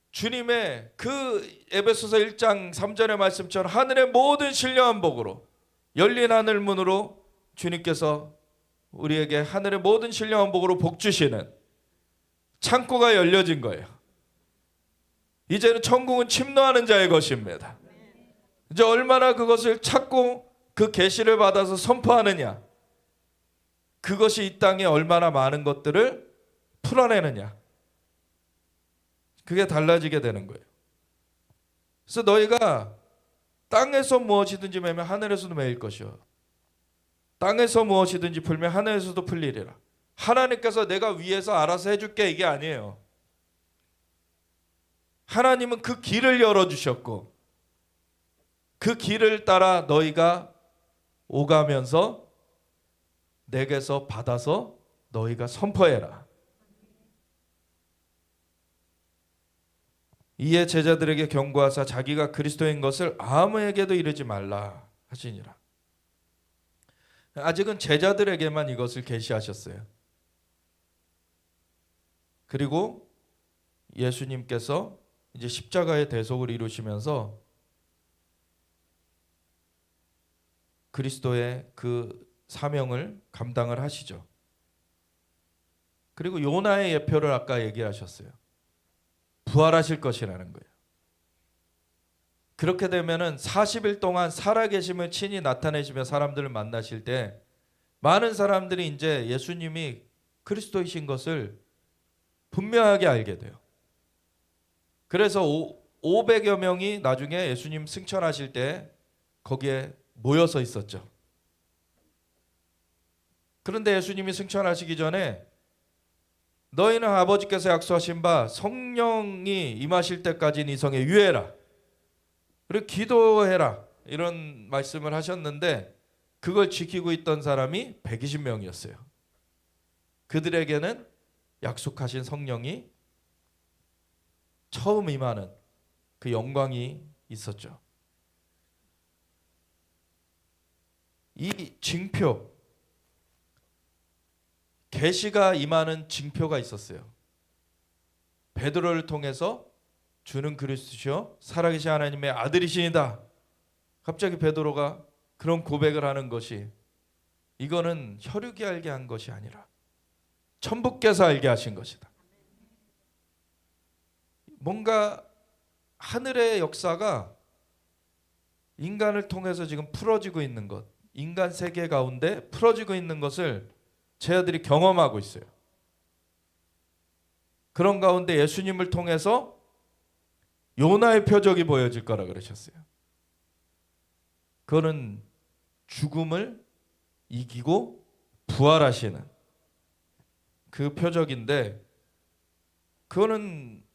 주님의 그 에베소서 1장 3절의 말씀처럼 하늘의 모든 신령한 복으로 열린 하늘 문으로 주님께서 우리에게 하늘의 모든 신령한 복으로 복 주시는 창고가 열려진 거예요. 이제는 천국은 침노하는 자의 것입니다. 이제 얼마나 그것을 찾고 그 계시를 받아서 선포하느냐, 그것이 이 땅에 얼마나 많은 것들을 풀어내느냐, 그게 달라지게 되는 거예요. 그래서 너희가 땅에서 무엇이든지 매면 하늘에서도 매일 것이요, 땅에서 무엇이든지 풀면 하늘에서도 풀리리라. 하나님께서 내가 위에서 알아서 해줄게, 이게 아니에요. 하나님은 그 길을 열어주셨고 그 길을 따라 너희가 오가면서 내게서 받아서 너희가 선포해라. 이에 제자들에게 경고하사 자기가 그리스도인 것을 아무에게도 이르지 말라 하시니라. 아직은 제자들에게만 이것을 계시하셨어요. 그리고 예수님께서 이제 십자가의 대속을 이루시면서 그리스도의 그 사명을 감당을 하시죠. 그리고 요나의 예표를 아까 얘기하셨어요. 부활하실 것이라는 거예요. 그렇게 되면은 40일 동안 살아계심을 친히 나타내시며 사람들을 만나실 때 많은 사람들이 이제 예수님이 그리스도이신 것을 분명하게 알게 돼요. 그래서 500여 명이 나중에 예수님 승천하실 때 거기에 모여서 있었죠. 그런데 예수님이 승천하시기 전에 너희는 아버지께서 약속하신 바 성령이 임하실 때까지는 이 성에 유해라, 그리고 기도해라, 이런 말씀을 하셨는데 그걸 지키고 있던 사람이 120명이었어요. 그들에게는 약속하신 성령이 처음 임하는 그 영광이 있었죠. 이 징표, 계시가 임하는 징표가 있었어요. 베드로를 통해서 주는 그리스도시요 살아계신 하나님의 아들이시니다. 갑자기 베드로가 그런 고백을 하는 것이, 이거는 혈육이 알게 한 것이 아니라 천부께서 알게 하신 것이다. 뭔가 하늘의 역사가 인간을 통해서 지금 풀어지고 있는 것, 인간 세계 가운데 풀어지고 있는 것을 제자들이 경험하고 있어요. 그런 가운데 예수님을 통해서 요나의 표적이 보여질 거라 그러셨어요. 그거는 죽음을 이기고 부활하시는 그 표적인데, 그거는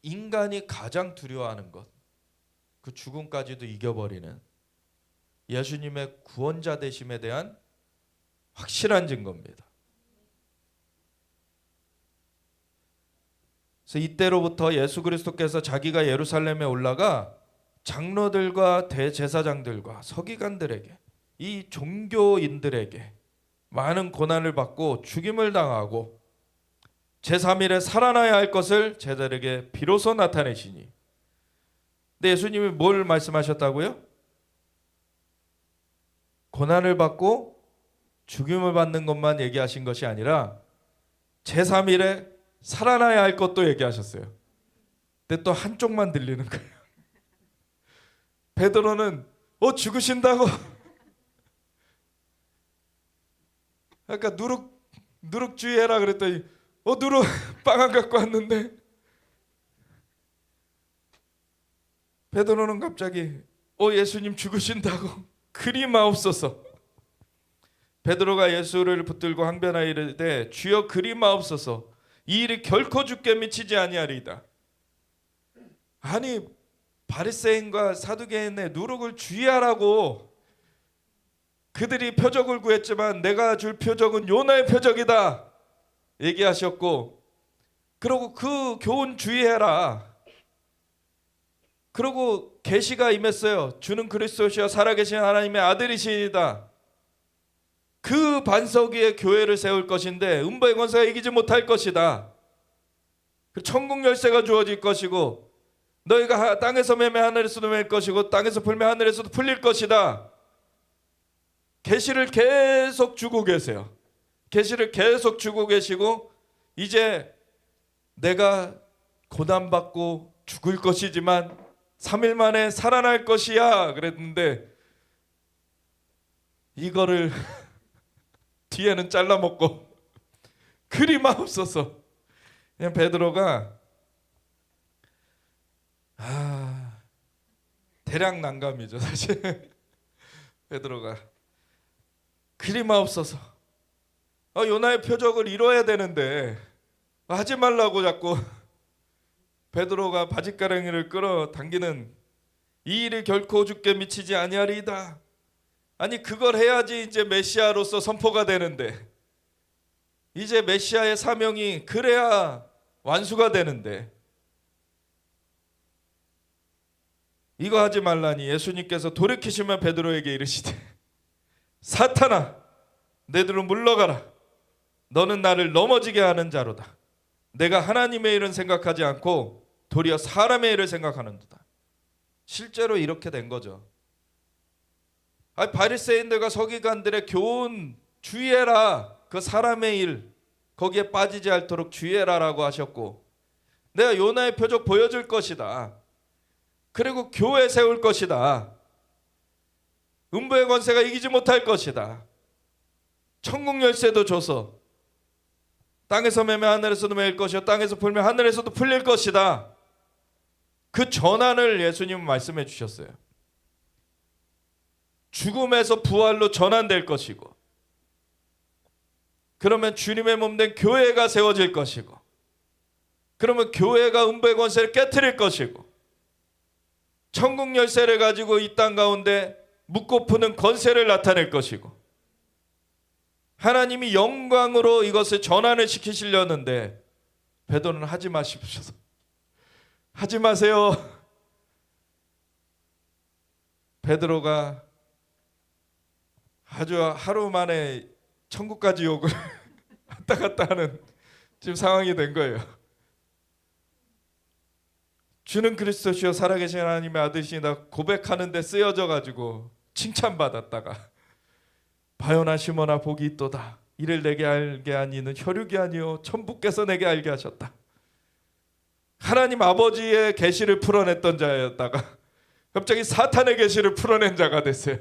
인간이 가장 두려워하는 것, 그 죽음까지도 이겨버리는 예수님의 구원자 되심에 대한 확실한 증거입니다. 그래서 이때로부터 예수 그리스도께서 자기가 예루살렘에 올라가 장로들과 대제사장들과 서기관들에게, 이 종교인들에게 많은 고난을 받고 죽임을 당하고 제3일에 살아나야 할 것을 제자들에게 비로소 나타내시니. 근데 예수님이 뭘 말씀하셨다고요? 고난을 받고 죽임을 받는 것만 얘기하신 것이 아니라 제3일에 살아나야 할 것도 얘기하셨어요. 근데 또 한쪽만 들리는 거예요. 베드로는 죽으신다고. 그러니까 누룩 주의해라 그랬더니 누룩 빵 안 갖고 왔는데, 베드로는 갑자기 예수님 죽으신다고. 그리 마옵소서. 베드로가 예수를 붙들고 항변하여 이르되 주여 그리 마옵소서, 이 일이 결코 주께 미치지 아니하리이다. 아니, 바리새인과 사두개인의 누룩을 주의하라고 그들이 표적을 구했지만 내가 줄 표적은 요나의 표적이다 얘기하셨고, 그리고 그 교훈 주의해라. 그리고 계시가 임했어요. 주는 그리스도시여 살아계신 하나님의 아들이시다. 그 반석 위에 교회를 세울 것인데 음부의 권세가 이기지 못할 것이다. 그 천국 열쇠가 주어질 것이고 너희가 땅에서 매매 하늘에서도 매일 것이고 땅에서 풀매 하늘에서도 풀릴 것이다. 계시를 계속 주고 계세요. 계시를 계속 주고 계시고 이제 내가 고난받고 죽을 것이지만 3일 만에 살아날 것이야 그랬는데 이거를 뒤에는 잘라먹고 그리 마옵소서. 그냥 베드로가 대략 난감이죠 사실. 베드로가 그리 마옵소서. 요나의 표적을 이뤄야 되는데 하지 말라고 자꾸 베드로가 바짓가랑이를 끌어당기는 이 일이 결코 주께 미치지 아니하리이다. 아니 그걸 해야지 이제 메시아로서 선포가 되는데 이제 메시아의 사명이 그래야 완수가 되는데 이거 하지 말라니 예수님께서 돌이키시면 베드로에게 이르시되 사탄아 내들로 물러가라. 너는 나를 넘어지게 하는 자로다. 내가 하나님의 일은 생각하지 않고 도리어 사람의 일을 생각하는도다. 실제로 이렇게 된 거죠. 바리새인들과 서기관들의 교훈 주의해라. 그 사람의 일 거기에 빠지지 않도록 주의해라라고 하셨고 내가 요나의 표적 보여줄 것이다. 그리고 교회 세울 것이다. 음부의 권세가 이기지 못할 것이다. 천국 열쇠도 줘서 땅에서 매매 하늘에서도 매일 것이요 땅에서 풀매 하늘에서도 풀릴 것이다. 그 전환을 예수님은 말씀해 주셨어요. 죽음에서 부활로 전환될 것이고 그러면 주님의 몸된 교회가 세워질 것이고 그러면 교회가 음부의 권세를 깨트릴 것이고 천국 열쇠를 가지고 이 땅 가운데 묻고 푸는 권세를 나타낼 것이고 하나님이 영광으로 이것을 전환을 시키시려는데 베드로는 하지 마십시오. 하지 마세요. 베드로가 아주 하루 만에 천국까지 욕을 왔다 갔다 하는 지금 상황이 된 거예요. 주는 그리스도시요 살아계신 하나님의 아들이시다 고백하는 데 쓰여져 가지고 칭찬받았다가 바요나 시모나 복이 있도다. 이를 내게 알게 한 이는 혈육이 아니요 천부께서 내게 알게 하셨다. 하나님 아버지의 계시를 풀어냈던 자였다가 갑자기 사탄의 계시를 풀어낸 자가 됐어요.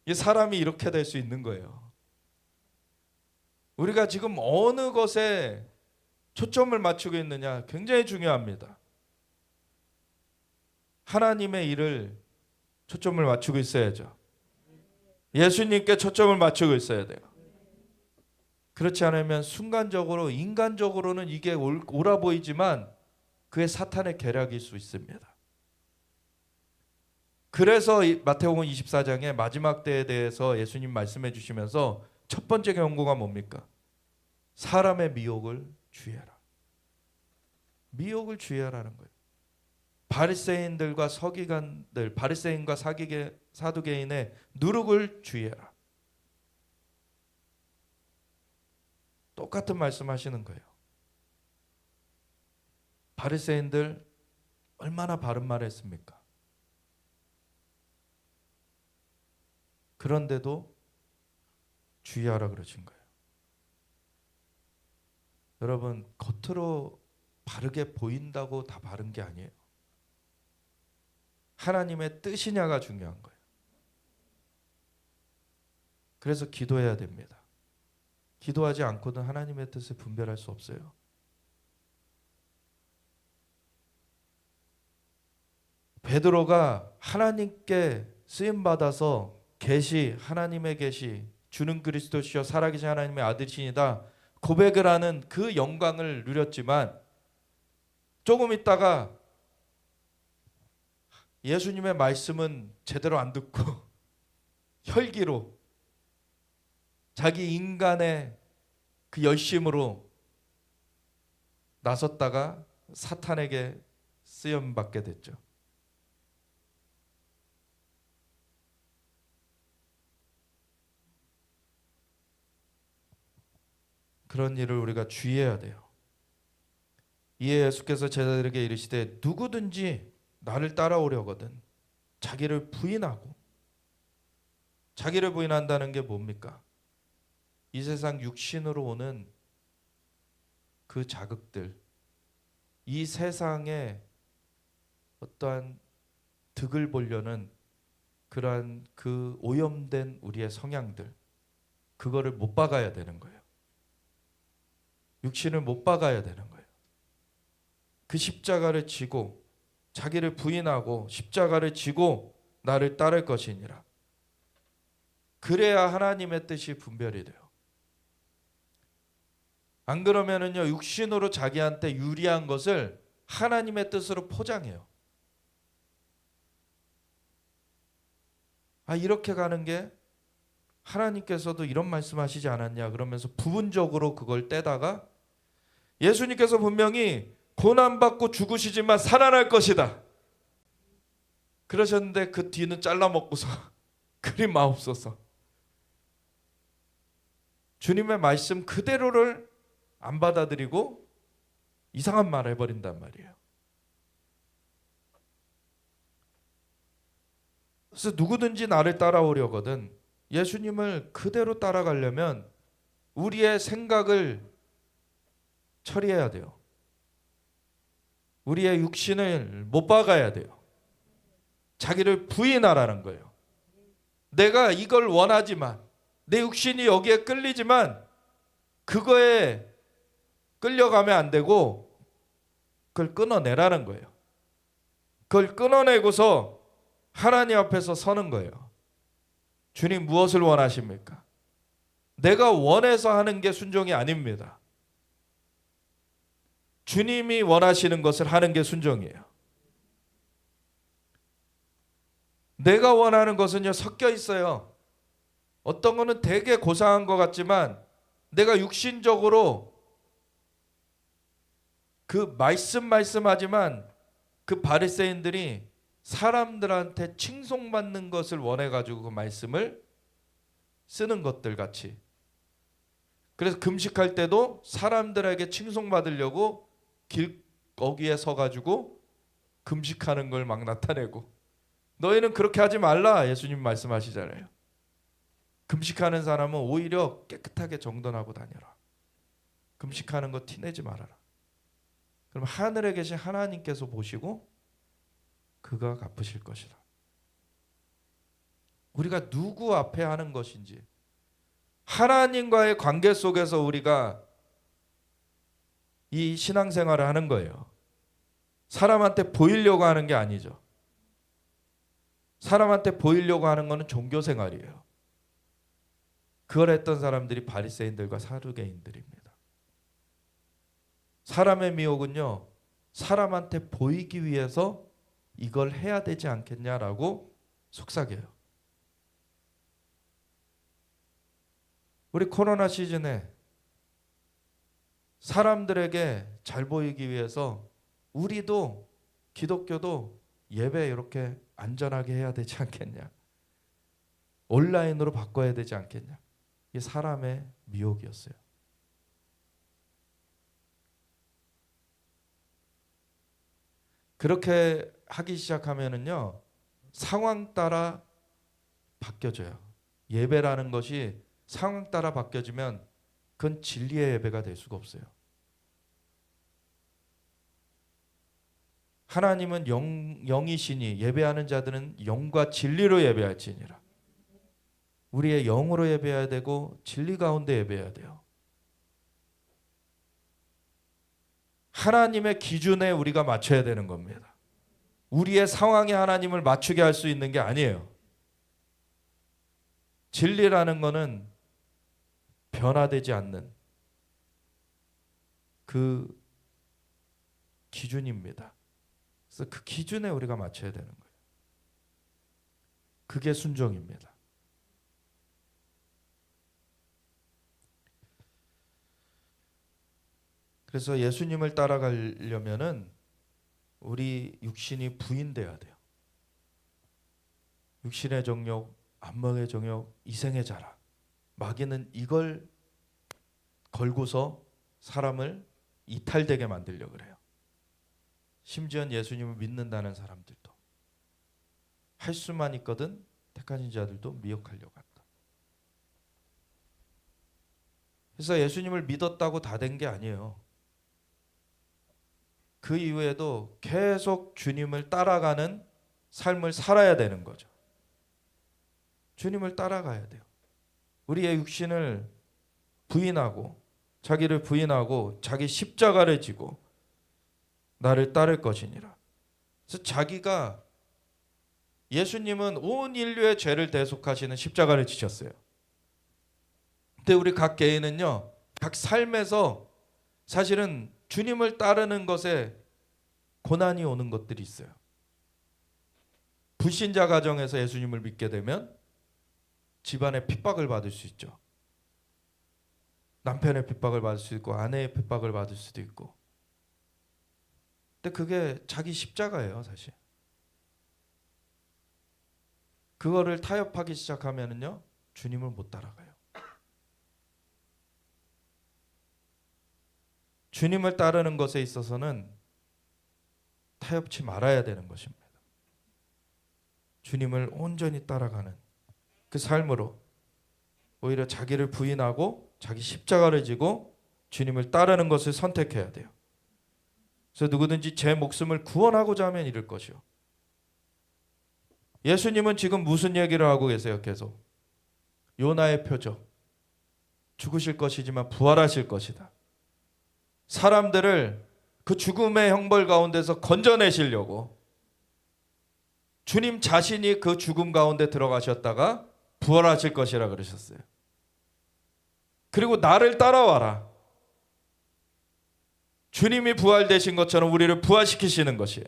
이 사람이 이렇게 될 수 있는 거예요. 우리가 지금 어느 것에 초점을 맞추고 있느냐 굉장히 중요합니다. 하나님의 일을 초점을 맞추고 있어야죠. 예수님께 초점을 맞추고 있어야 돼요. 그렇지 않으면 순간적으로 인간적으로는 이게 옳아 보이지만 그게 사탄의 계략일 수 있습니다. 그래서 마태복음 24장의 마지막 때에 대해서 예수님 말씀해 주시면서 첫 번째 경고가 뭡니까? 사람의 미혹을 주의하라. 미혹을 주의하라는 거예요. 바리새인들과 서기관들, 바리새인과 사두개인의 누룩을 주의해라. 똑같은 말씀하시는 거예요. 바리새인들 얼마나 바른 말을 했습니까? 그런데도 주의하라 그러신 거예요. 여러분 겉으로 바르게 보인다고 다 바른 게 아니에요. 하나님의 뜻이냐가 중요한 거예요. 그래서 기도해야 됩니다. 기도하지 않고는 하나님의 뜻을 분별할 수 없어요. 베드로가 하나님께 쓰임 받아서 계시, 하나님의 계시, 주는 그리스도시여 살아계신 하나님의 아들이시니다 고백을 하는 그 영광을 누렸지만 조금 있다가 예수님의 말씀은 제대로 안 듣고 혈기로 자기 인간의 그 열심으로 나섰다가 사탄에게 쓰임 받게 됐죠. 그런 일을 우리가 주의해야 돼요. 이에 예수께서 제자들에게 이르시되 누구든지 나를 따라오려거든 자기를 부인하고, 자기를 부인한다는 게 뭡니까? 이 세상 육신으로 오는 그 자극들, 이 세상에 어떠한 득을 보려는 그러한 그 오염된 우리의 성향들, 그거를 못 박아야 되는 거예요. 육신을 못 박아야 되는 거예요. 그 십자가를 지고 자기를 부인하고 십자가를 지고 나를 따를 것이니라. 그래야 하나님의 뜻이 분별이 돼요. 안 그러면은요, 육신으로 자기한테 유리한 것을 하나님의 뜻으로 포장해요. 이렇게 가는 게 하나님께서도 이런 말씀하시지 않았냐 그러면서 부분적으로 그걸 떼다가 예수님께서 분명히 고난받고 죽으시지만 살아날 것이다 그러셨는데 그 뒤는 잘라먹고서 그리 마옵소서. 주님의 말씀 그대로를 안 받아들이고 이상한 말 해버린단 말이에요. 그래서 누구든지 나를 따라오려거든 예수님을 그대로 따라가려면 우리의 생각을 처리해야 돼요. 우리의 육신을 못 박아야 돼요. 자기를 부인하라는 거예요. 내가 이걸 원하지만, 내 육신이 여기에 끌리지만 그거에 끌려가면 안 되고 그걸 끊어내라는 거예요. 그걸 끊어내고서 하나님 앞에서 서는 거예요. 주님 무엇을 원하십니까? 내가 원해서 하는 게 순종이 아닙니다. 주님이 원하시는 것을 하는 게 순종이에요. 내가 원하는 것은요 섞여 있어요. 어떤 거는 되게 고상한 것 같지만 내가 육신적으로 그 말씀하지만 그 바리새인들이 사람들한테 칭송받는 것을 원해가지고 그 말씀을 쓰는 것들 같이. 그래서 금식할 때도 사람들에게 칭송받으려고 길거기에 서가지고 금식하는 걸 막 나타내고, 너희는 그렇게 하지 말라 예수님 말씀하시잖아요. 금식하는 사람은 오히려 깨끗하게 정돈하고 다녀라. 금식하는 거 티내지 말아라. 그럼 하늘에 계신 하나님께서 보시고 그가 갚으실 것이다. 우리가 누구 앞에 하는 것인지, 하나님과의 관계 속에서 우리가 이 신앙생활을 하는 거예요. 사람한테 보이려고 하는 게 아니죠. 사람한테 보이려고 하는 것은 종교생활이에요. 그걸 했던 사람들이 바리새인들과 사두개인들입니다. 사람의 미혹은요, 사람한테 보이기 위해서 이걸 해야 되지 않겠냐라고 속삭여요. 우리 코로나 시즌에 사람들에게 잘 보이기 위해서 우리도 기독교도 예배 이렇게 안전하게 해야 되지 않겠냐, 온라인으로 바꿔야 되지 않겠냐. 이게 사람의 미혹이었어요. 그렇게 하기 시작하면은요 상황 따라 바뀌어져요. 예배라는 것이 상황 따라 바뀌어지면 그건 진리의 예배가 될 수가 없어요. 하나님은 영이시니 예배하는 자들은 영과 진리로 예배할지니라. 우리의 영으로 예배해야 되고 진리 가운데 예배해야 돼요. 하나님의 기준에 우리가 맞춰야 되는 겁니다. 우리의 상황에 하나님을 맞추게 할 수 있는 게 아니에요. 진리라는 것은 변화되지 않는 그 기준입니다. 그래서 그 기준에 우리가 맞춰야 되는 거예요. 그게 순종입니다. 그래서 예수님을 따라가려면은 우리 육신이 부인돼야 돼요. 육신의 정욕, 안목의 정욕, 이생의 자랑. 마귀는 이걸 걸고서 사람을 이탈되게 만들려고 그래요. 심지어 예수님을 믿는다는 사람들도 할 수만 있거든 택하신 자들도 미혹하려고 한다. 그래서 예수님을 믿었다고 다 된 게 아니에요. 그 이후에도 계속 주님을 따라가는 삶을 살아야 되는 거죠. 주님을 따라가야 돼요. 우리의 육신을 부인하고 자기를 부인하고 자기 십자가를 지고 나를 따를 것이니라. 그래서 자기가 예수님은 온 인류의 죄를 대속하시는 십자가를 지셨어요. 근데 우리 각 개인은요, 각 삶에서 사실은 주님을 따르는 것에 고난이 오는 것들이 있어요. 불신자 가정에서 예수님을 믿게 되면 집안의 핍박을 받을 수 있죠. 남편의 핍박을 받을 수 있고 아내의 핍박을 받을 수도 있고. 근데 그게 자기 십자가예요, 사실. 그거를 타협하기 시작하면은요, 주님을 못 따라가요. 주님을 따르는 것에 있어서는 타협치 말아야 되는 것입니다. 주님을 온전히 따라가는 그 삶으로 오히려 자기를 부인하고 자기 십자가를 지고 주님을 따르는 것을 선택해야 돼요. 그래서 누구든지 제 목숨을 구원하고자 하면 이럴 것이요. 예수님은 지금 무슨 얘기를 하고 계세요? 계속 요나의 표적, 죽으실 것이지만 부활하실 것이다. 사람들을 그 죽음의 형벌 가운데서 건져내시려고 주님 자신이 그 죽음 가운데 들어가셨다가 부활하실 것이라 그러셨어요. 그리고 나를 따라와라. 주님이 부활되신 것처럼 우리를 부활시키시는 것이에요.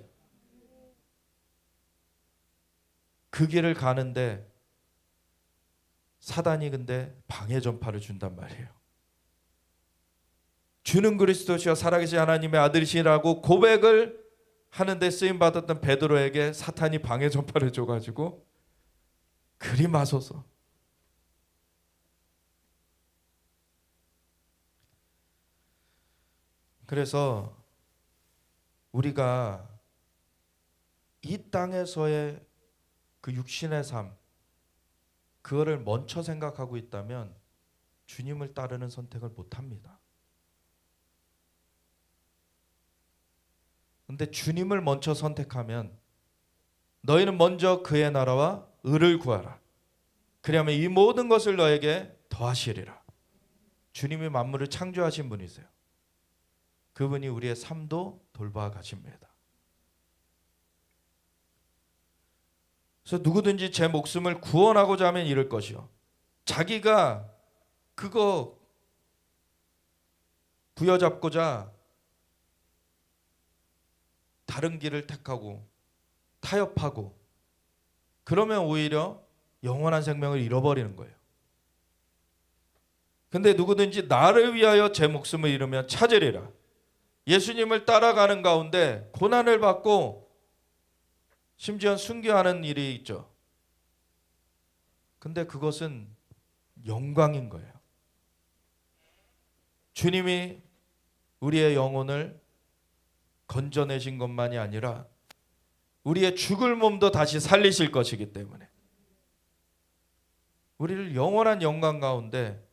그 길을 가는데 사단이 근데 방해 전파를 준단 말이에요. 주는 그리스도시여 살아계신 하나님의 아들이시라고 고백을 하는데 쓰임받았던 베드로에게 사탄이 방해 전파를 줘가지고 그리 마소서. 그래서 우리가 이 땅에서의 그 육신의 삶, 그거를 먼저 생각하고 있다면 주님을 따르는 선택을 못합니다. 근데 주님을 먼저 선택하면 너희는 먼저 그의 나라와 의를 구하라. 그리하면 이 모든 것을 너에게 더하시리라. 주님이 만물을 창조하신 분이세요. 그분이 우리의 삶도 돌봐 가십니다. 그래서 누구든지 제 목숨을 구원하고자 하면 이럴 것이요. 자기가 그거 부여잡고자 다른 길을 택하고 타협하고 그러면 오히려 영원한 생명을 잃어버리는 거예요. 근데 누구든지 나를 위하여 제 목숨을 잃으면 찾으리라. 예수님을 따라가는 가운데 고난을 받고 심지어 순교하는 일이 있죠. 근데 그것은 영광인 거예요. 주님이 우리의 영혼을 건져내신 것만이 아니라 우리의 죽을 몸도 다시 살리실 것이기 때문에 우리를 영원한 영광 가운데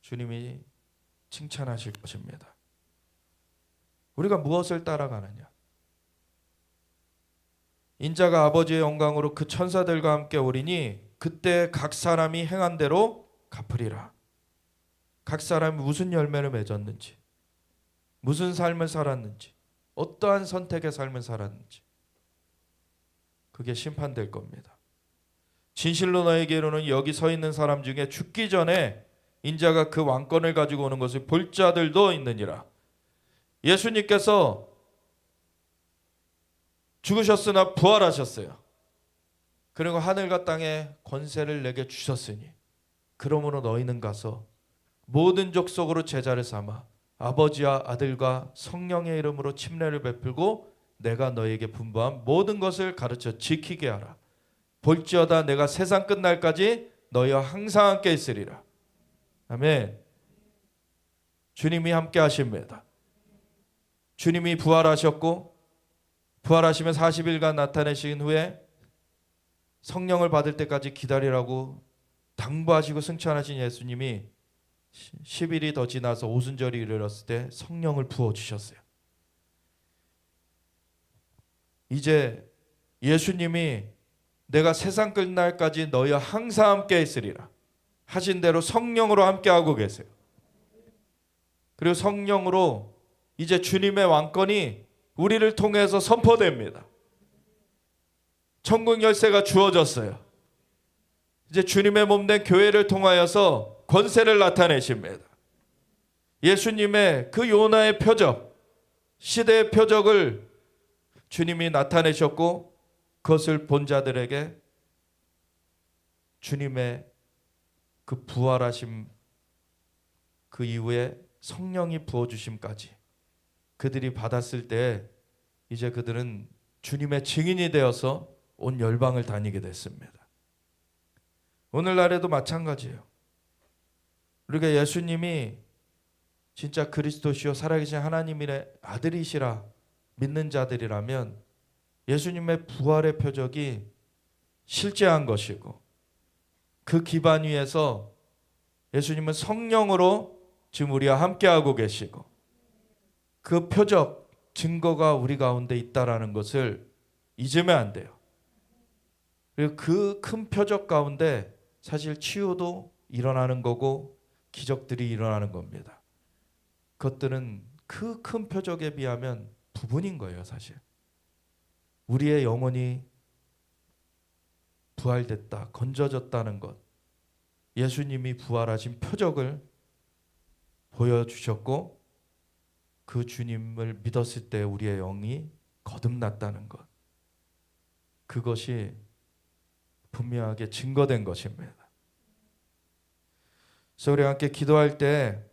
주님이 칭찬하실 것입니다. 우리가 무엇을 따라가느냐? 인자가 아버지의 영광으로 그 천사들과 함께 오리니 그때 각 사람이 행한 대로 갚으리라. 각 사람이 무슨 열매를 맺었는지, 무슨 삶을 살았는지, 어떠한 선택의 삶을 살았는지 그게 심판될 겁니다. 진실로 너에게 이르노니 여기 서 있는 사람 중에 죽기 전에 인자가 그 왕권을 가지고 오는 것을 볼 자들도 있느니라. 예수님께서 죽으셨으나 부활하셨어요. 그리고 하늘과 땅에 권세를 내게 주셨으니 그러므로 너희는 가서 모든 족속으로 제자를 삼아 아버지와 아들과 성령의 이름으로 침례를 베풀고 내가 너에게 분부한 모든 것을 가르쳐 지키게 하라. 볼지어다 내가 세상 끝날까지 너희와 항상 함께 있으리라. 아멘. 주님이 함께 하십니다. 주님이 부활하셨고 부활하시면 40일간 나타내신 후에 성령을 받을 때까지 기다리라고 당부하시고 승천하신 예수님이 10일이 더 지나서 오순절이 이르렀을 때 성령을 부어주셨어요. 이제 예수님이 내가 세상 끝날까지 너희와 항상 함께 있으리라 하신 대로 성령으로 함께하고 계세요. 그리고 성령으로 이제 주님의 왕권이 우리를 통해서 선포됩니다. 천국 열쇠가 주어졌어요. 이제 주님의 몸된 교회를 통하여서 권세를 나타내십니다. 예수님의 그 요나의 표적, 시대의 표적을 주님이 나타내셨고 그것을 본 자들에게 주님의 그 부활하심 그 이후에 성령이 부어주심까지 그들이 받았을 때 이제 그들은 주님의 증인이 되어서 온 열방을 다니게 됐습니다. 오늘날에도 마찬가지예요. 우리가 예수님이 진짜 그리스도시요 살아계신 하나님의 아들이시라 믿는 자들이라면 예수님의 부활의 표적이 실제한 것이고 그 기반 위에서 예수님은 성령으로 지금 우리와 함께하고 계시고 그 표적, 증거가 우리 가운데 있다라는 것을 잊으면 안 돼요. 그리고 그 큰 표적 가운데 사실 치유도 일어나는 거고 기적들이 일어나는 겁니다. 그것들은 그 큰 표적에 비하면 부분인 거예요. 사실 우리의 영혼이 부활됐다, 건져졌다는 것, 예수님이 부활하신 표적을 보여주셨고 그 주님을 믿었을 때 우리의 영이 거듭났다는 것, 그것이 분명하게 증거된 것입니다. 그래서 우리 함께 기도할 때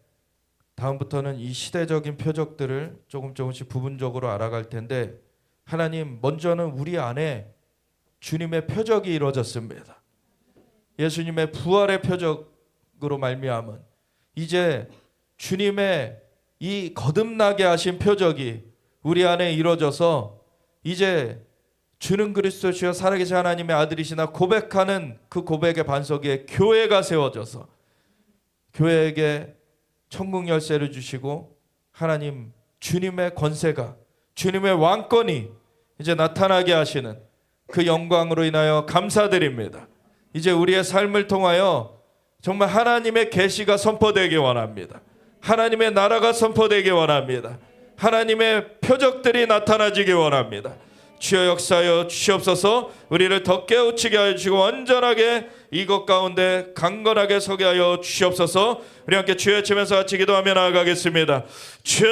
다음부터는 이 시대적인 표적들을 조금씩 부분적으로 알아갈 텐데, 하나님 먼저는 우리 안에 주님의 표적이 이루어졌습니다. 예수님의 부활의 표적으로 말미암은 이제 주님의 이 거듭나게 하신 표적이 우리 안에 이루어져서 이제 주는 그리스도시여 살아계신 하나님의 아들이시나 고백하는 그 고백의 반석 위에 교회가 세워져서 교회에게 천국 열쇠를 주시고 하나님 주님의 권세가, 주님의 왕권이 이제 나타나게 하시는 그 영광으로 인하여 감사드립니다. 이제 우리의 삶을 통하여 정말 하나님의 계시가 선포되기 원합니다. 하나님의 나라가 선포되기 원합니다. 하나님의 표적들이 나타나지기 원합니다. 주여 역사하여 주시옵소서. 우리를 더 깨우치게 하여 주시고 완전하게 이것 가운데 강건하게 서게 하여 주시옵소서. 우리 함께 주여 외치면서 같이 기도하며 나아가겠습니다. 주